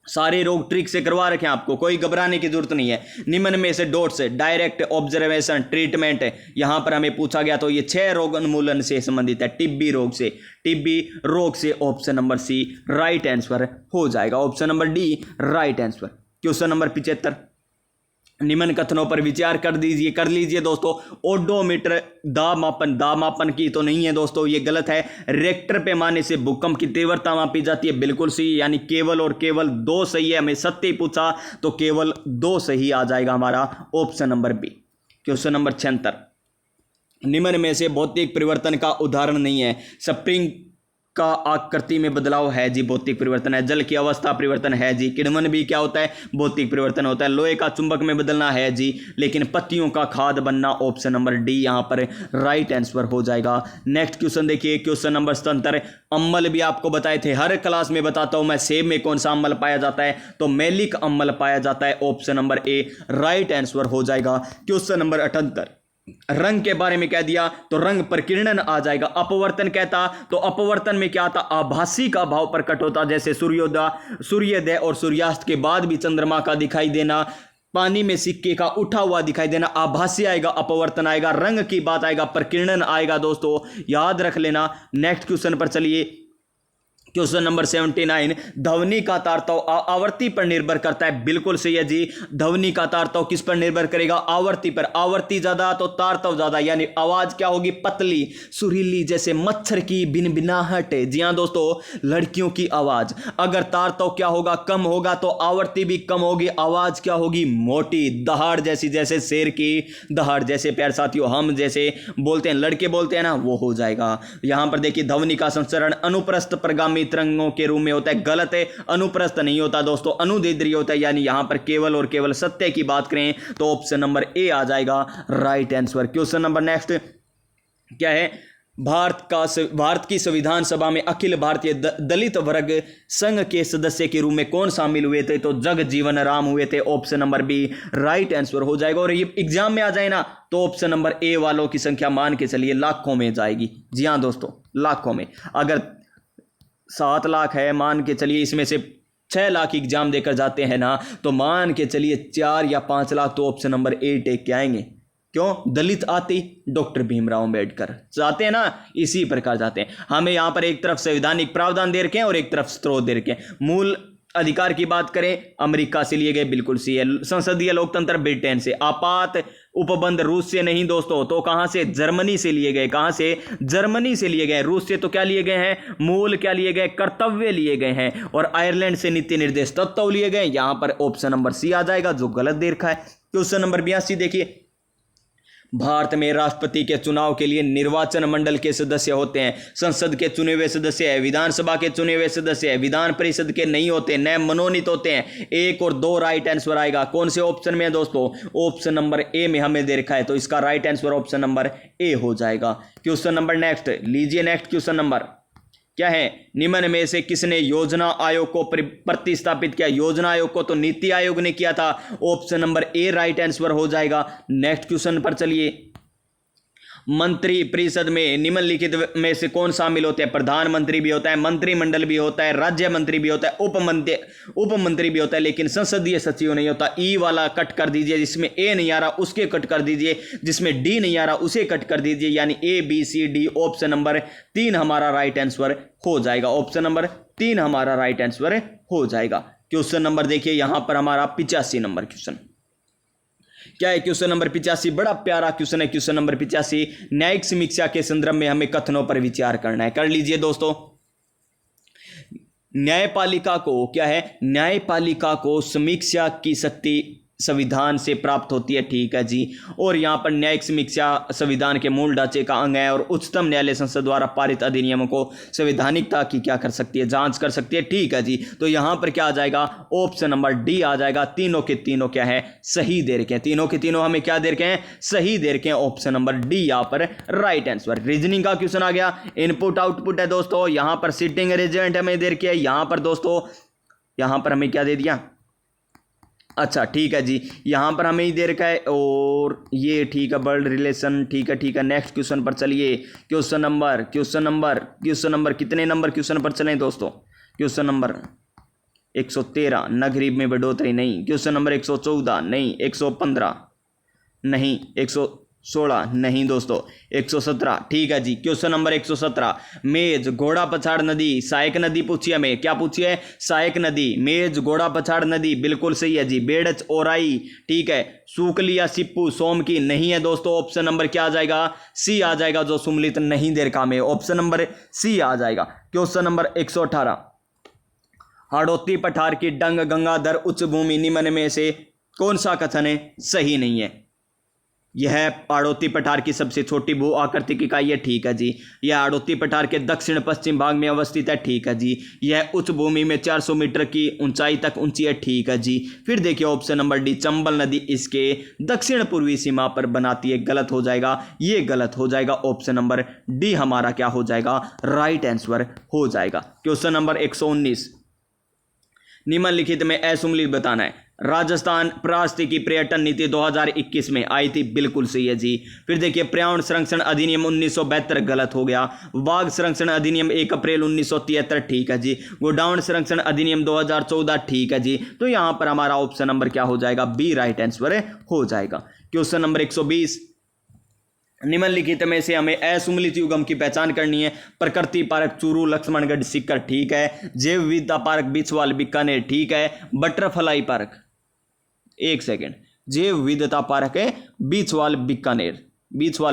सारे रोग ट्रिक से करवा रखे हैं आपको, कोई घबराने की जरूरत नहीं है। निम्न में से डॉट्स डायरेक्ट ऑब्जर्वेशन ट्रीटमेंट यहां पर हमें पूछा गया, तो ये 6 रोग उन्मूलन से संबंधित है। टिब्बी रोग से, टिब्बी रोग से option number C right answer हो जाएगा। Option number D right answer. Question number 75, निम्न कथनों पर विचार कर लीजिए दोस्तों। ओडोमीटर दाब मापन की तो नहीं है दोस्तों, ये गलत है। रेक्टर पैमाने से भूकंप की तीव्रता मापी जाती है, बिल्कुल सही, यानी केवल और केवल 2 सही है। हमें सत्य पूछा तो केवल 2 सही आ जाएगा हमारा, option number B. Question number 76, निम्न में से भौतिक परिवर्तन का उदाहरण नहीं है। स्प्रिंग का आकृति में बदलाव है जी, भौतिक परिवर्तन है। जल की अवस्था परिवर्तन है जी। किण्वन भी क्या होता है? भौतिक परिवर्तन होता है। लोहे का चुंबक में बदलना है जी। लेकिन पत्तियों का खाद बनना, ऑप्शन नंबर डी यहां पर राइट आंसर हो जाएगा। नेक्स्ट क्वेश्चन देखिए, क्वेश्चन नंबर 77, अम्ल भी आपको बताए थे, हर क्लास में बताता हूं मैं। सेब में कौन सा अम्ल पाया जाता है? तो मैलिक अम्ल पाया जाता है, option number A right answer हो जाएगा। क्वेश्चन नंबर 78, रंग के बारे में कह दिया तो रंग प्रकीर्णन आ जाएगा। अपवर्तन कहता तो अपवर्तन में क्या आता? आभासी का भाव प्रकट होता, जैसे सूर्योदय और सूर्यास्त के बाद भी चंद्रमा का दिखाई देना, पानी में सिक्के का उठा हुआ दिखाई देना, आभासी आएगा, अपवर्तन आएगा, रंग की बात आएगा, प्रकीर्णन आएगा दोस्तों, याद रख लेना। नेक्स्ट क्वेश्चन पर चलिए, क्वेश्चन नंबर 79, ध्वनि का तारतव आवर्ती पर निर्भर करता है, बिल्कुल सही है जी। ध्वनि का तारतव किस पर निर्भर करेगा? आवर्ती पर। आवर्ती ज्यादा तो तारतव ज्यादा, यानी आवाज क्या होगी? पतली सुरीली, जैसे मच्छर की बिनबिनाहट। जी हां दोस्तों, लड़कियों की आवाज। अगर तारतव क्या होगा? कम होगा, तो आवर्ती भी कम होगी, आवाज क्या होगी? मोटी, दहाड़ जैसी, जैसे शेर की दहाड़। जैसे प्यार साथियों हम जैसे बोलते हैं, लड़के बोलते हैं ना, वो हो जाएगा। यहां पर देखिए, ध्वनि का संचरण अनुप्रस्थ प्रगामी तरंगों के रूप में होता है, गलत है। अनुप्रस्थ नहीं होता दोस्तों, अनुदैर्ध्य होता है, यानी यहां पर केवल और केवल सत्य की बात करें तो ऑप्शन नंबर ए आ जाएगा right answer. Question number next क्या है? भारत की संविधान सभा में अखिल भारतीय दलित वर्ग संघ के सदस्य के रूप में कौन शामिल हुए थे? तो जगजीवन राम हुए थे, option number B right answer हो जाएगा। और ये एग्जाम में आ जाए ना तो ऑप्शन नंबर ए वालों की संख्या मान के चलिए लाखों में जाएगी। जी हां दोस्तों, लाखों में। अगर 7 लाख है, मान के चलिए इसमें से 6 लाख एग्जाम देकर जाते हैं ना, तो मान के चलिए 4 या 5 लाख तो ऑप्शन नंबर ए टेक के आएंगे। क्यों? दलित आती डॉक्टर भीमराव अंबेडकर जाते हैं ना, इसी प्रकार जाते हैं। हमें यहां पर एक तरफ संवैधानिक प्रावधान दे रखे हैं और एक तरफ स्रोत दे रखे हैं। मूल अधिकार की बात करें, अमेरिका से लिए गए, बिल्कुल सी है। संसदीय लोकतंत्र ब्रिटेन से। आपात उपबंध रूस से नहीं दोस्तों, तो कहां से? जर्मनी से लिए गए। कहां से? जर्मनी से लिए गए। रूस से तो क्या लिए गए हैं? मूल क्या लिए गए? कर्तव्य लिए गए हैं। और आयरलैंड से नीति निर्देश तत्व लिए गए। यहां पर ऑप्शन नंबर सी आ जाएगा, जो गलत दे रखा है। क्वेश्चन नंबर 82 देखिए, भारत में राष्ट्रपति के चुनाव के लिए निर्वाचन मंडल के सदस्य होते हैं, संसद के चुने हुए सदस्य है, विधानसभा के चुने हुए सदस्य है, विधान परिषद के नहीं होते, नए मनोनीत होते हैं। 1 और 2 राइट आंसर आएगा। कौन से ऑप्शन में है दोस्तों? ऑप्शन नंबर ए में हमें दे रखा है, तो इसका राइट आंसर ऑप्शन नंबर ए हो जाएगा। क्वेश्चन नंबर नेक्स्ट लीजिए। नेक्स्ट क्वेश्चन नंबर क्या है? निम्न में से किसने योजना आयोग को प्रतिस्थापित किया? योजना आयोग को तो नीति आयोग ने किया था। Option number A right answer हो जाएगा। नेक्स्ट क्वेश्चन पर चलिए। मंत्री परिषद में निम्नलिखित में से कौन शामिल होते हैं? प्रधानमंत्री भी होता है, मंत्रिमंडल भी होता है, राज्य मंत्री भी होता है, उप मंत्री भी होता है, लेकिन संसदीय सचिव नहीं होता। ई वाला कट कर दीजिए, जिसमें ए नहीं आ रहा उसके कट कर दीजिए, जिसमें डी नहीं आ रहा उसे कट कर दीजिए, यानी A B C D. Option number 3 हमारा राइट आंसर हो जाएगा। ऑप्शन नंबर 3 हमारा राइट आंसर हो जाएगा। क्वेश्चन नंबर देखिए यहां पर हमारा 85 नंबर क्वेश्चन क्या है? क्वेश्चन नंबर 85 बड़ा प्यारा क्वेश्चन है। क्वेश्चन नंबर 85 न्यायिक समीक्षा के संदर्भ में हमें कथनों पर विचार करना है। कर लीजिए दोस्तों। न्यायपालिका को क्या है? न्यायपालिका को समीक्षा की शक्ति संविधान से प्राप्त होती है, ठीक है जी। और यहां पर न्यायिक समीक्षा संविधान के मूल ढांचे का अंग है और उच्चतम न्यायालय संसद द्वारा पारित अधिनियमों को संवैधानिकता की क्या कर सकती है? जांच कर सकती है, ठीक है जी। तो यहां पर क्या आ जाएगा? ऑप्शन नंबर डी आ जाएगा। तीनों के तीनों क्या है? सही दे रखे हैं। तीनों के तीनों हमें क्या दे रखे हैं? सही दे रखे हैं। ऑप्शन नंबर डी यहां पर राइट आंसर। रीजनिंग का क्वेश्चन आ गया। इनपुट आउटपुट है दोस्तों। यहां पर सिटिंग अरेंजमेंट हमें दे रखी है। यहां पर दोस्तों यहां पर हमें क्या दे दिया? अच्छा ठीक है जी, यहाँ पर हमें ही दे रखा है। और ये ठीक है, वर्ल्ड रिलेशन, ठीक है ठीक है। नेक्स्ट क्वेश्चन पर चलिए। क्वेश्चन नंबर कितने नंबर क्वेश्चन पर चलें दोस्तों? क्वेश्चन नंबर 113 न गरीब में बढ़ोतरी नहीं। क्वेश्चन नंबर 114 नहीं, 115 नहीं, 116 नहीं दोस्तों, 117 ठीक है जी। क्वेश्चन नंबर 117 मेज घोड़ा पछाड़ नदी सहायक नदी पूछी हमें। क्या पूछी है? सहायक नदी। मेज घोड़ा पछाड़ नदी बिल्कुल सही है जी। बेड़च ओराई ठीक है। सूकली या सिप्पू सोम की नहीं है दोस्तों। ऑप्शन नंबर क्या आ जाएगा? सी आ जाएगा, जो सुमलित नहीं दे रखा में। ऑप्शन नंबर सी आ जाएगा। क्वेश्चन नंबर 118 हाड़ौती पठार की डंग गंगाधर उच्च भूमि निम्न में से कौन सा कथन है? सही नहीं है। यह हाड़ौती पठार की सबसे छोटी भू आकृतिक इकाई है, ठीक है जी। यह हाड़ौती पठार के दक्षिण पश्चिम भाग में अवस्थित है, ठीक है जी। यह उच्च भूमि में 400 मीटर की ऊंचाई तक ऊंची है, ठीक है जी। फिर देखिए ऑप्शन नंबर डी चंबल नदी इसके दक्षिण पूर्वी सीमा पर बनाती है। गलत हो जाएगा, ये गलत हो जाएगा। ऑप्शन नंबर डी हमारा क्या हो जाएगा? राइट आंसर हो जाएगा। क्वेश्चन नंबर 119 निम्नलिखित में असुमलित बताना है। राजस्थान पारिस्थितिकी पर्यटन नीति 2021 में आई थी, बिल्कुल सही है जी। फिर देखिए पर्यावरण संरक्षण अधिनियम 1972 गलत हो गया। बाघ संरक्षण अधिनियम 1 अप्रैल 1973 ठीक है जी। गोडाउन संरक्षण अधिनियम 2014 ठीक है जी। तो यहां पर हमारा ऑप्शन नंबर क्या हो जाएगा? बी राइट आंसर हो जाएगा। क्वेश्चन नंबर 120 निम्नलिखित में से हमें असुमलित युगम की पहचान करनी है। प्रकृति पार्क चूरू लक्ष्मणगढ़ सीकर ठीक है। जैव विविधता पार्क बिछवाल बीकानेर ठीक है। बटरफ्लाई पार्क एक सेकेंड, जैव विविधता पार्क है बिछवाल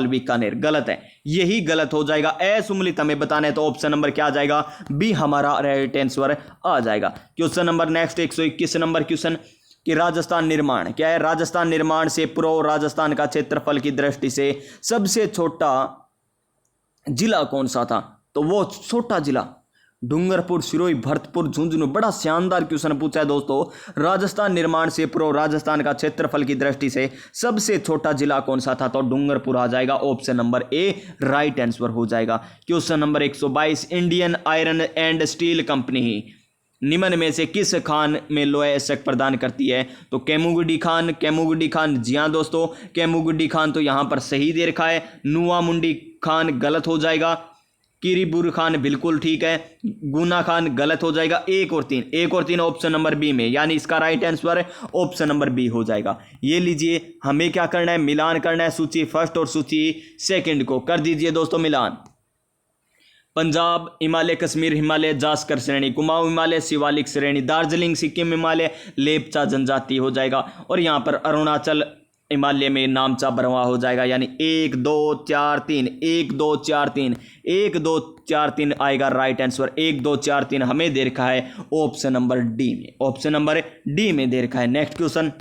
बीकानेर गलत है, यही गलत हो जाएगा। असुमलित हमें बताना है तो ऑप्शन नंबर क्या आ जाएगा? बी हमारा राइट आंसर आ जाएगा। Question number next 121 number question कि राजस्थान निर्माण क्या है? राजस्थान निर्माण से पूर्व राजस्थान का क्षेत्रफल की दृष्टि से सबसे छोटा जिला कौन सा था? तो वो छोटा जिला डूंगरपुर, सिरोही, भरतपुर, झुंझुनू। बड़ा शानदार क्वेश्चन पूछा है दोस्तों। राजस्थान निर्माण से पूर्व राजस्थान का क्षेत्रफल की दृष्टि से सबसे छोटा जिला कौन सा था? तो डूंगरपुर आ जाएगा। Option number A right answer हो जाएगा। Question number 122 Indian iron and steel company निम्न में से किस खान में लोहा एशक प्रदान करती है? तो केमुगुडी खान जी हाँ दोस्तों, केमुगुडी खान तो यहां पर सही दे रखा है। नुआ मुंडी खान गलत हो जाएगा। किरीबुर खान बिल्कुल ठीक है। गुना खान गलत हो जाएगा। एक और तीन ऑप्शन नंबर बी में, यानी इसका right answer option number B हो जाएगा। ये लीजिए, हमें क्या करना है? मिलान करना है सूची फर्स्ट और सूची सेकंड को। कर दीजिए दोस्तों मिलान। पंजाब हिमालय, कश्मीर हिमालय, जास्कर श्रेणी, कुमाऊं हिमालय, शिवालिक श्रेणी, दार्जिलिंग सिक्किम हिमालय, लेपचा जनजाति हो जाएगा। और यहाँ पर अरुणाचल हिमालय में नामचा बरवा हो जाएगा। यानी 1 2 4 3 1 2 4 3 1 2 4 3 आएगा राइट आंसर। 1 2 4 3 हमें दे रखा है ऑप्शन नंबर डी में। ऑप्शन नंबर डी में दे रखा है। नेक्स्ट क्वेश्चन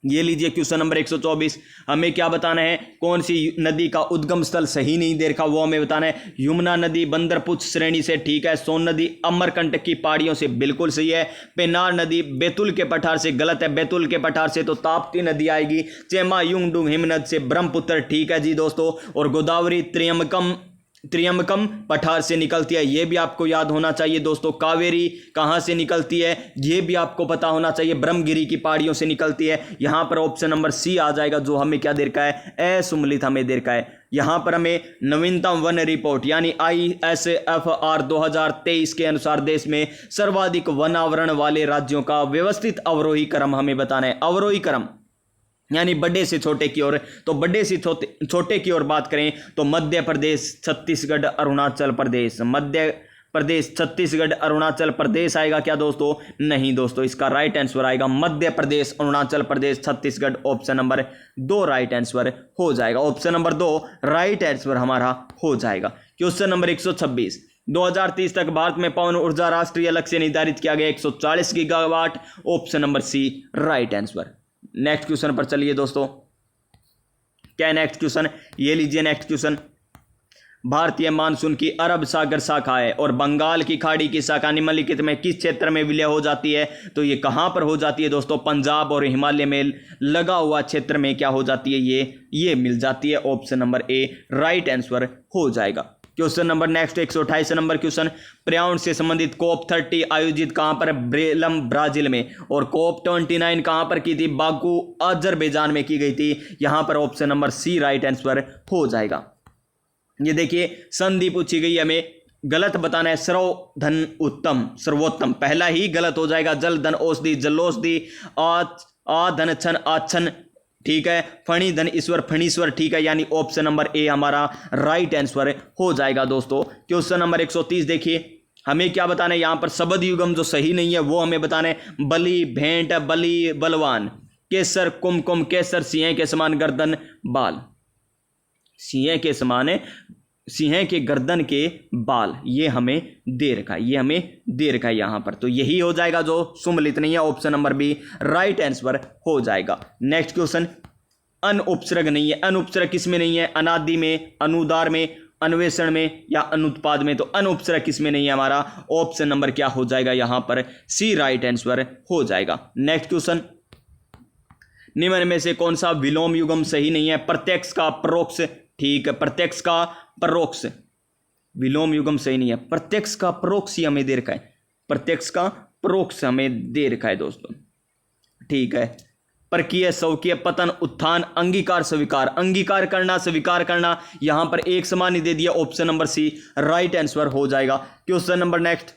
ये लीजिए क्वेश्चन नंबर 124। हमें क्या बताना है, कौन सी नदी का उद्गम स्थल सही नहीं दे रखा, वो हमें बताना है। यमुना नदी बंदरपुछ श्रेणी से ठीक है। सोन नदी अमरकंटक की पहाड़ियों से बिल्कुल सही है। पेनार नदी बैतूल के पठार से गलत है, बैतूल के पठार से तो ताप्ती नदी आएगी। चेमा युंगडुंग हिमनद से ब्रह्मपुत्र ठीक है जी दोस्तों। और गोदावरी त्रियम्बकम पठार से निकलती है, यह भी आपको याद होना चाहिए दोस्तों। कावेरी कहां से निकलती है, यह भी आपको पता होना चाहिए, ब्रह्मगिरी की पहाड़ियों से निकलती है। यहां पर ऑप्शन नंबर सी आ जाएगा, जो हमें क्या दे रखा है, असुमलित हमें दे रखा है। यहां पर हमें नवीनतम वन रिपोर्ट यानी ISFR 2023 के अनुसार देश में सर्वाधिक वन आवरण वाले राज्यों का व्यवस्थित अवरोही क्रम हमें बताना है। अवरोही क्रम यानी बड़े से छोटे की ओर। तो बड़े से छोटे की ओर बात करें तो मध्य प्रदेश, छत्तीसगढ़, अरुणाचल प्रदेश। मध्य प्रदेश, छत्तीसगढ़, अरुणाचल प्रदेश आएगा क्या दोस्तों? नहीं दोस्तों, इसका राइट आंसर आएगा Madhya Pradesh, Arunachal Pradesh, Chhattisgarh. Option number 2 right answer हो जाएगा। ऑप्शन नंबर 2 राइट आंसर हमारा हो जाएगा। Question number 126। 2030 तक भारत में पवन ऊर्जा राष्ट्रीय लक्ष्य निर्धारित किया गया 140 gigawatt. Option number C right answer. Next question पर चलिए दोस्तों। क्या है नेक्स्ट क्वेश्चन? ये लीजिए नेक्स्ट क्वेश्चन। भारतीय मानसून की अरब सागर शाखा है और बंगाल की खाड़ी की शाखा निम्नलिखित में किस क्षेत्र में विलय हो जाती है? तो ये कहां पर हो जाती है दोस्तों? पंजाब और हिमालय में लगा हुआ क्षेत्र में क्या हो जाती है? ये मिल जाती है। Option number A right answer हो जाएगा। Question number next 128 number question. पर्यावरण से संबंधित COP 30 आयोजित कहां पर? ब्रेलम ब्राजील में। और COP 29 कहां पर की थी? बाकू अजरबैजान में की गई थी। यहां पर option number C right answer हो जाएगा। ये देखिए संधि पूछी गई, हमें गलत बताना है। सर्वधन उत्तम, सर्वोत्तम पहला ही गलत हो जाएगा। जल धन औषधि, जलोषधि। आ धन छन, आछन ठीक है। फणी धन ईश्वर, फणीश्वर ठीक है। यानी ऑप्शन नंबर ए हमारा राइट आंसर हो जाएगा दोस्तों। क्वेश्चन नंबर 130 देखिए, हमें क्या बताना है यहां पर? शब्द युगम जो सही नहीं है वो हमें बताना है। बलि भेंट, बलि बलवान, केसर कुमकुम, केसर सिंह के समान गर्दन बाल। सिंह के समान, सिंह के गर्दन के बाल, ये हमें दे रखा है, ये हमें दे रखा है यहां पर। तो यही हो जाएगा जो सुमलित नहीं है। Option number B right answer हो जाएगा। Next question. अनुपसर्ग नहीं है। अनुपसर्ग किस में नहीं है? अनादि में, अनुदार में, अन्वेषण में या अनुत्पाद में। तो अनुपसर्ग किस में नहीं है हमारा? ऑप्शन नंबर क्या हो जाएगा यहां पर? सी राइट आंसर हो जाएगा। Next question. निम्न में से कौन सा विलोम युगम सही नहीं है? प्रत्यक्ष का परोक्ष ठीक है, प्रत्यक्ष का परोक्ष। विलोम युगम सही नहीं है। प्रत्यक्ष का परोक्ष हमें दे रखा है, प्रत्यक्ष का परोक्ष हमें दे रखा है दोस्तों ठीक है। परकीय, स्वकीय, पतन, उत्थान, अंगीकार, स्वीकार। अंगीकार करना, स्वीकार करना, यहां पर एक समान ही दे दिया। Option number C right answer हो जाएगा। क्वेश्चन नंबर नेक्स्ट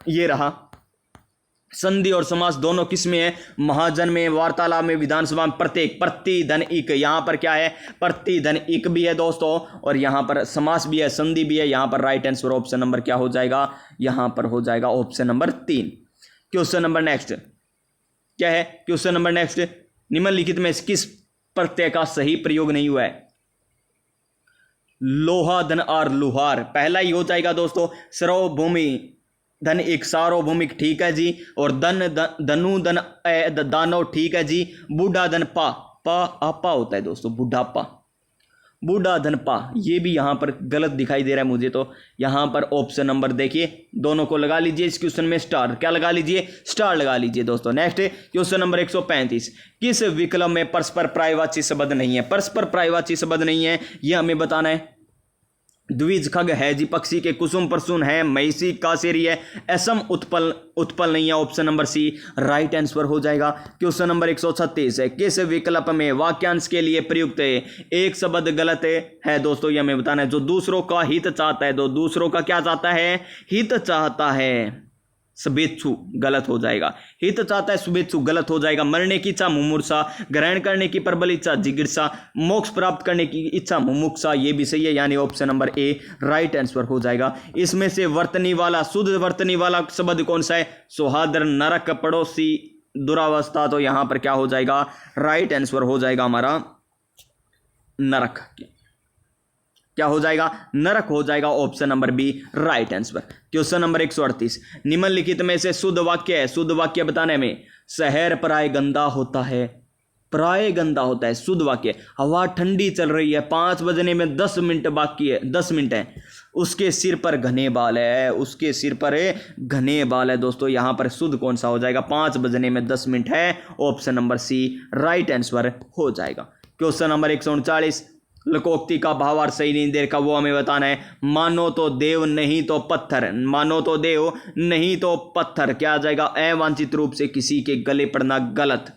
ये रहा। संधि और समास दोनों किस में है? महाजन में, वार्तालाप में, विधानसभा में। प्रत्येक, प्रति धन इक, यहां पर क्या है? प्रति धन इक भी है दोस्तों, और यहां पर समास भी है, संधि भी है। यहां पर राइट आंसर ऑप्शन नंबर क्या हो जाएगा? यहां पर हो जाएगा option number 3। Question number next क्या है? क्वेश्चन नंबर नेक्स्ट, निम्नलिखित में किस प्रत्यय का सही प्रयोग नहीं हुआ है? लोहा धन और लुहार, पहला ही हो जाएगा दोस्तों। सर्वभूमि धन एक, सार्वभौमिक ठीक है जी। और धनु धन दानव ठीक है जी। बूढ़ा धन पा, आपा होता है दोस्तों, बुढ़ापा, बूढ़ा धन पा, ये भी यहां पर गलत दिखाई दे रहा है मुझे। तो यहां पर ऑप्शन नंबर देखिए, दोनों को लगा लीजिए इस क्वेश्चन में स्टार। क्या लगा लीजिए? स्टार लगा लीजिए दोस्तों। Next question number 135। किस विकल्प में परस्पर पर्यायवाची शब्द नहीं है? परस्पर पर्यायवाची शब्द नहीं है, यह हमें बताना है। द्विज खग है जी, पक्षी के, कुसुम प्रसून है, महिषी कासेरी है, असम उत्पल नहीं है। Option number C right answer हो जाएगा। क्वेश्चन नंबर 136 है। किस विकल्प में वाक्यांश के लिए प्रयुक्त है एक शब्द गलत है दोस्तों? ये हमें बताना है। जो दूसरों का हित चाहता है, तो दूसरों का क्या चाहता है? हित चाहता है। शुभेच्छु गलत हो जाएगा। हित चाहता है, शुभेच्छु गलत हो जाएगा। मरने की इच्छा मुमुर्षा, ग्रहण करने की प्रबल इच्छा जिज्ञासा, मोक्ष प्राप्त करने की इच्छा मुमुक्षा, ये भी सही है। यानी option number A right answer हो जाएगा। इसमें से वर्तनी वाला, शुद्ध वर्तनी वाला शब्द कौन सा है? सौहार्द, नरक, पड़ोसी, दुरावस्था। तो यहां पर क्या हो जाएगा? राइट आंसर हो जाएगा हमारा नरक। क्या हो जाएगा? नरक हो जाएगा। Option number B right answer. Question number 138। निम्नलिखित में से शुद्ध वाक्य है, शुद्ध वाक्य बताने में शहर पराए गंदा होता है, प्राय गंदा होता है, शुद्ध वाक्य। हवा ठंडी चल रही है, 5 बजने में 10 मिनट बाकी है, 10 मिनट है। उसके सिर पर घने बाल है, उसके सिर पर घने बाल है। दोस्तों यहाँ पर शुद्ध कौन सा हो जाएगा? 5 बजने में 10 मिनट है, option number C right answer हो जाएगा। क्वेश्चन नंबर 139, लोकोक्ति का भावार्थ सही नहीं दे रखा, वो हमें बताना है। मानो तो देव नहीं तो पत्थर, मानो तो देव नहीं तो पत्थर, क्या आ जाएगा? अवांछित रूप से किसी के गले पड़ना गलत।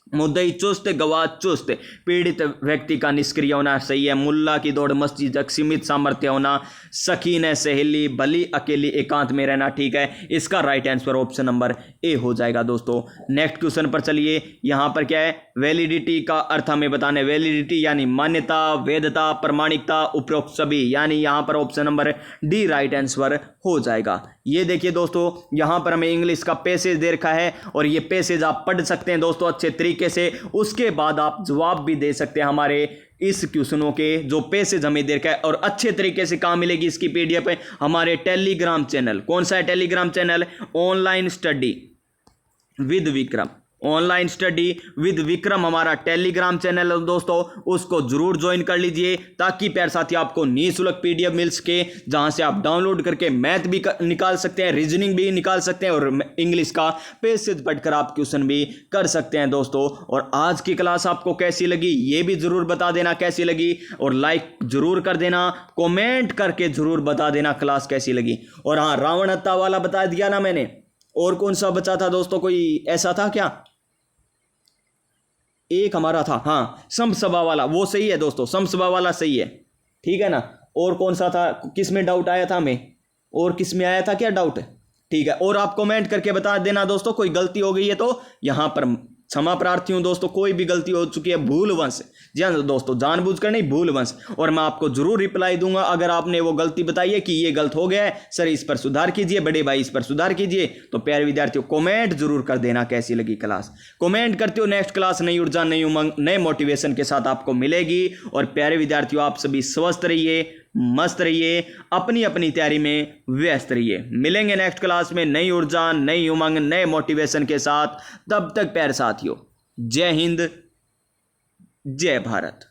मुद्दई चुस्त गवाह चुस्त, पीड़ित व्यक्ति का निष्क्रिय होना सही है। मुल्ला की दौड़ मस्जिद तक सीमित सामर्थ्य होना, सखी ने सहेली भली अकेली एकांत में रहना, ठीक है। इसका राइट आंसर ऑप्शन नंबर ए हो जाएगा। दोस्तों नेक्स्ट क्वेश्चन पर चलिए। यहाँ पर क्या है? वैलिडिटी का अर्थ हमें बताने। वैलिडिटी यानी मान्यता, वैधता, प्रमाणिकता, उपरोक्त सभी, यानी यहाँ पर option number D right answer हो जाएगा। ये देखिए दोस्तों, यहाँ पर हमें इंग्लिश का पैसेज दे रखा है और ये पैसेज आप पढ़ सकते हैं दोस्तों अच्छे तरीके से। उसके बाद आप जवाब भी दे सकते हैं हमारे इस क्वेश्चनों के जो पैसेज हमें दे रखा है। और अच्छे तरीके से कहाँ मिलेगी इसकी पीडीएफ? हमारे टेलीग्राम चैनल। कौन सा है Telegram channel? Online study with Vikram. Online study with Vikram हमारा टेलीग्राम चैनल है दोस्तों, उसको जरूर ज्वाइन कर लीजिए ताकि प्यारे साथी आपको निःशुल्क पीडीएफ मिल सके, जहां से आप डाउनलोड करके मैथ भी निकाल सकते हैं, रीजनिंग भी निकाल सकते हैं और इंग्लिश का पैसेज पढ़कर आप क्वेश्चन भी कर सकते हैं दोस्तों। और आज की क्लास आपको कैसी लगी ये भी जरूर बता देना कैसी लगी, और लाइक जरूर कर देना, कॉमेंट करके जरूर बता देना क्लास कैसी लगी। और हाँ, रावण हत्या वाला बता दिया ना मैंने। और कौन सा बचा था दोस्तों? कोई ऐसा था क्या? एक हमारा था, हाँ, समसभा वाला, वो सही है दोस्तों, समसभा वाला सही है, ठीक है ना। और कौन सा था? किस में डाउट आया था हमें? और किस में आया था क्या डाउट? ठीक है, और आप कमेंट करके बता देना दोस्तों। कोई गलती हो गई है तो यहाँ पर क्षमा प्रार्थी हूं दोस्तों, कोई भी गलती हो चुकी है भूलवश, जी हाँ दोस्तों, जानबूझकर नहीं, भूलवश। और मैं आपको जरूर रिप्लाई दूंगा अगर आपने वो गलती बताई है कि ये गलत हो गया है सर, इस पर सुधार कीजिए, बड़े भाई इस पर सुधार कीजिए। तो प्यारे विद्यार्थियों कमेंट जरूर कर देना कैसी लगी क्लास। कमेंट करते हो, नेक्स्ट क्लास नई ऊर्जा, नई उमंग, नए मोटिवेशन के साथ आपको मिलेगी। और प्यारे विद्यार्थियों आप सभी स्वस्थ रहिए, मस्त रहिए, अपनी अपनी तैयारी में व्यस्त रहिए। मिलेंगे नेक्स्ट क्लास में नई ऊर्जा, नई उमंग, नए मोटिवेशन के साथ। तब तक प्यारे साथियों, जय हिंद, जय भारत।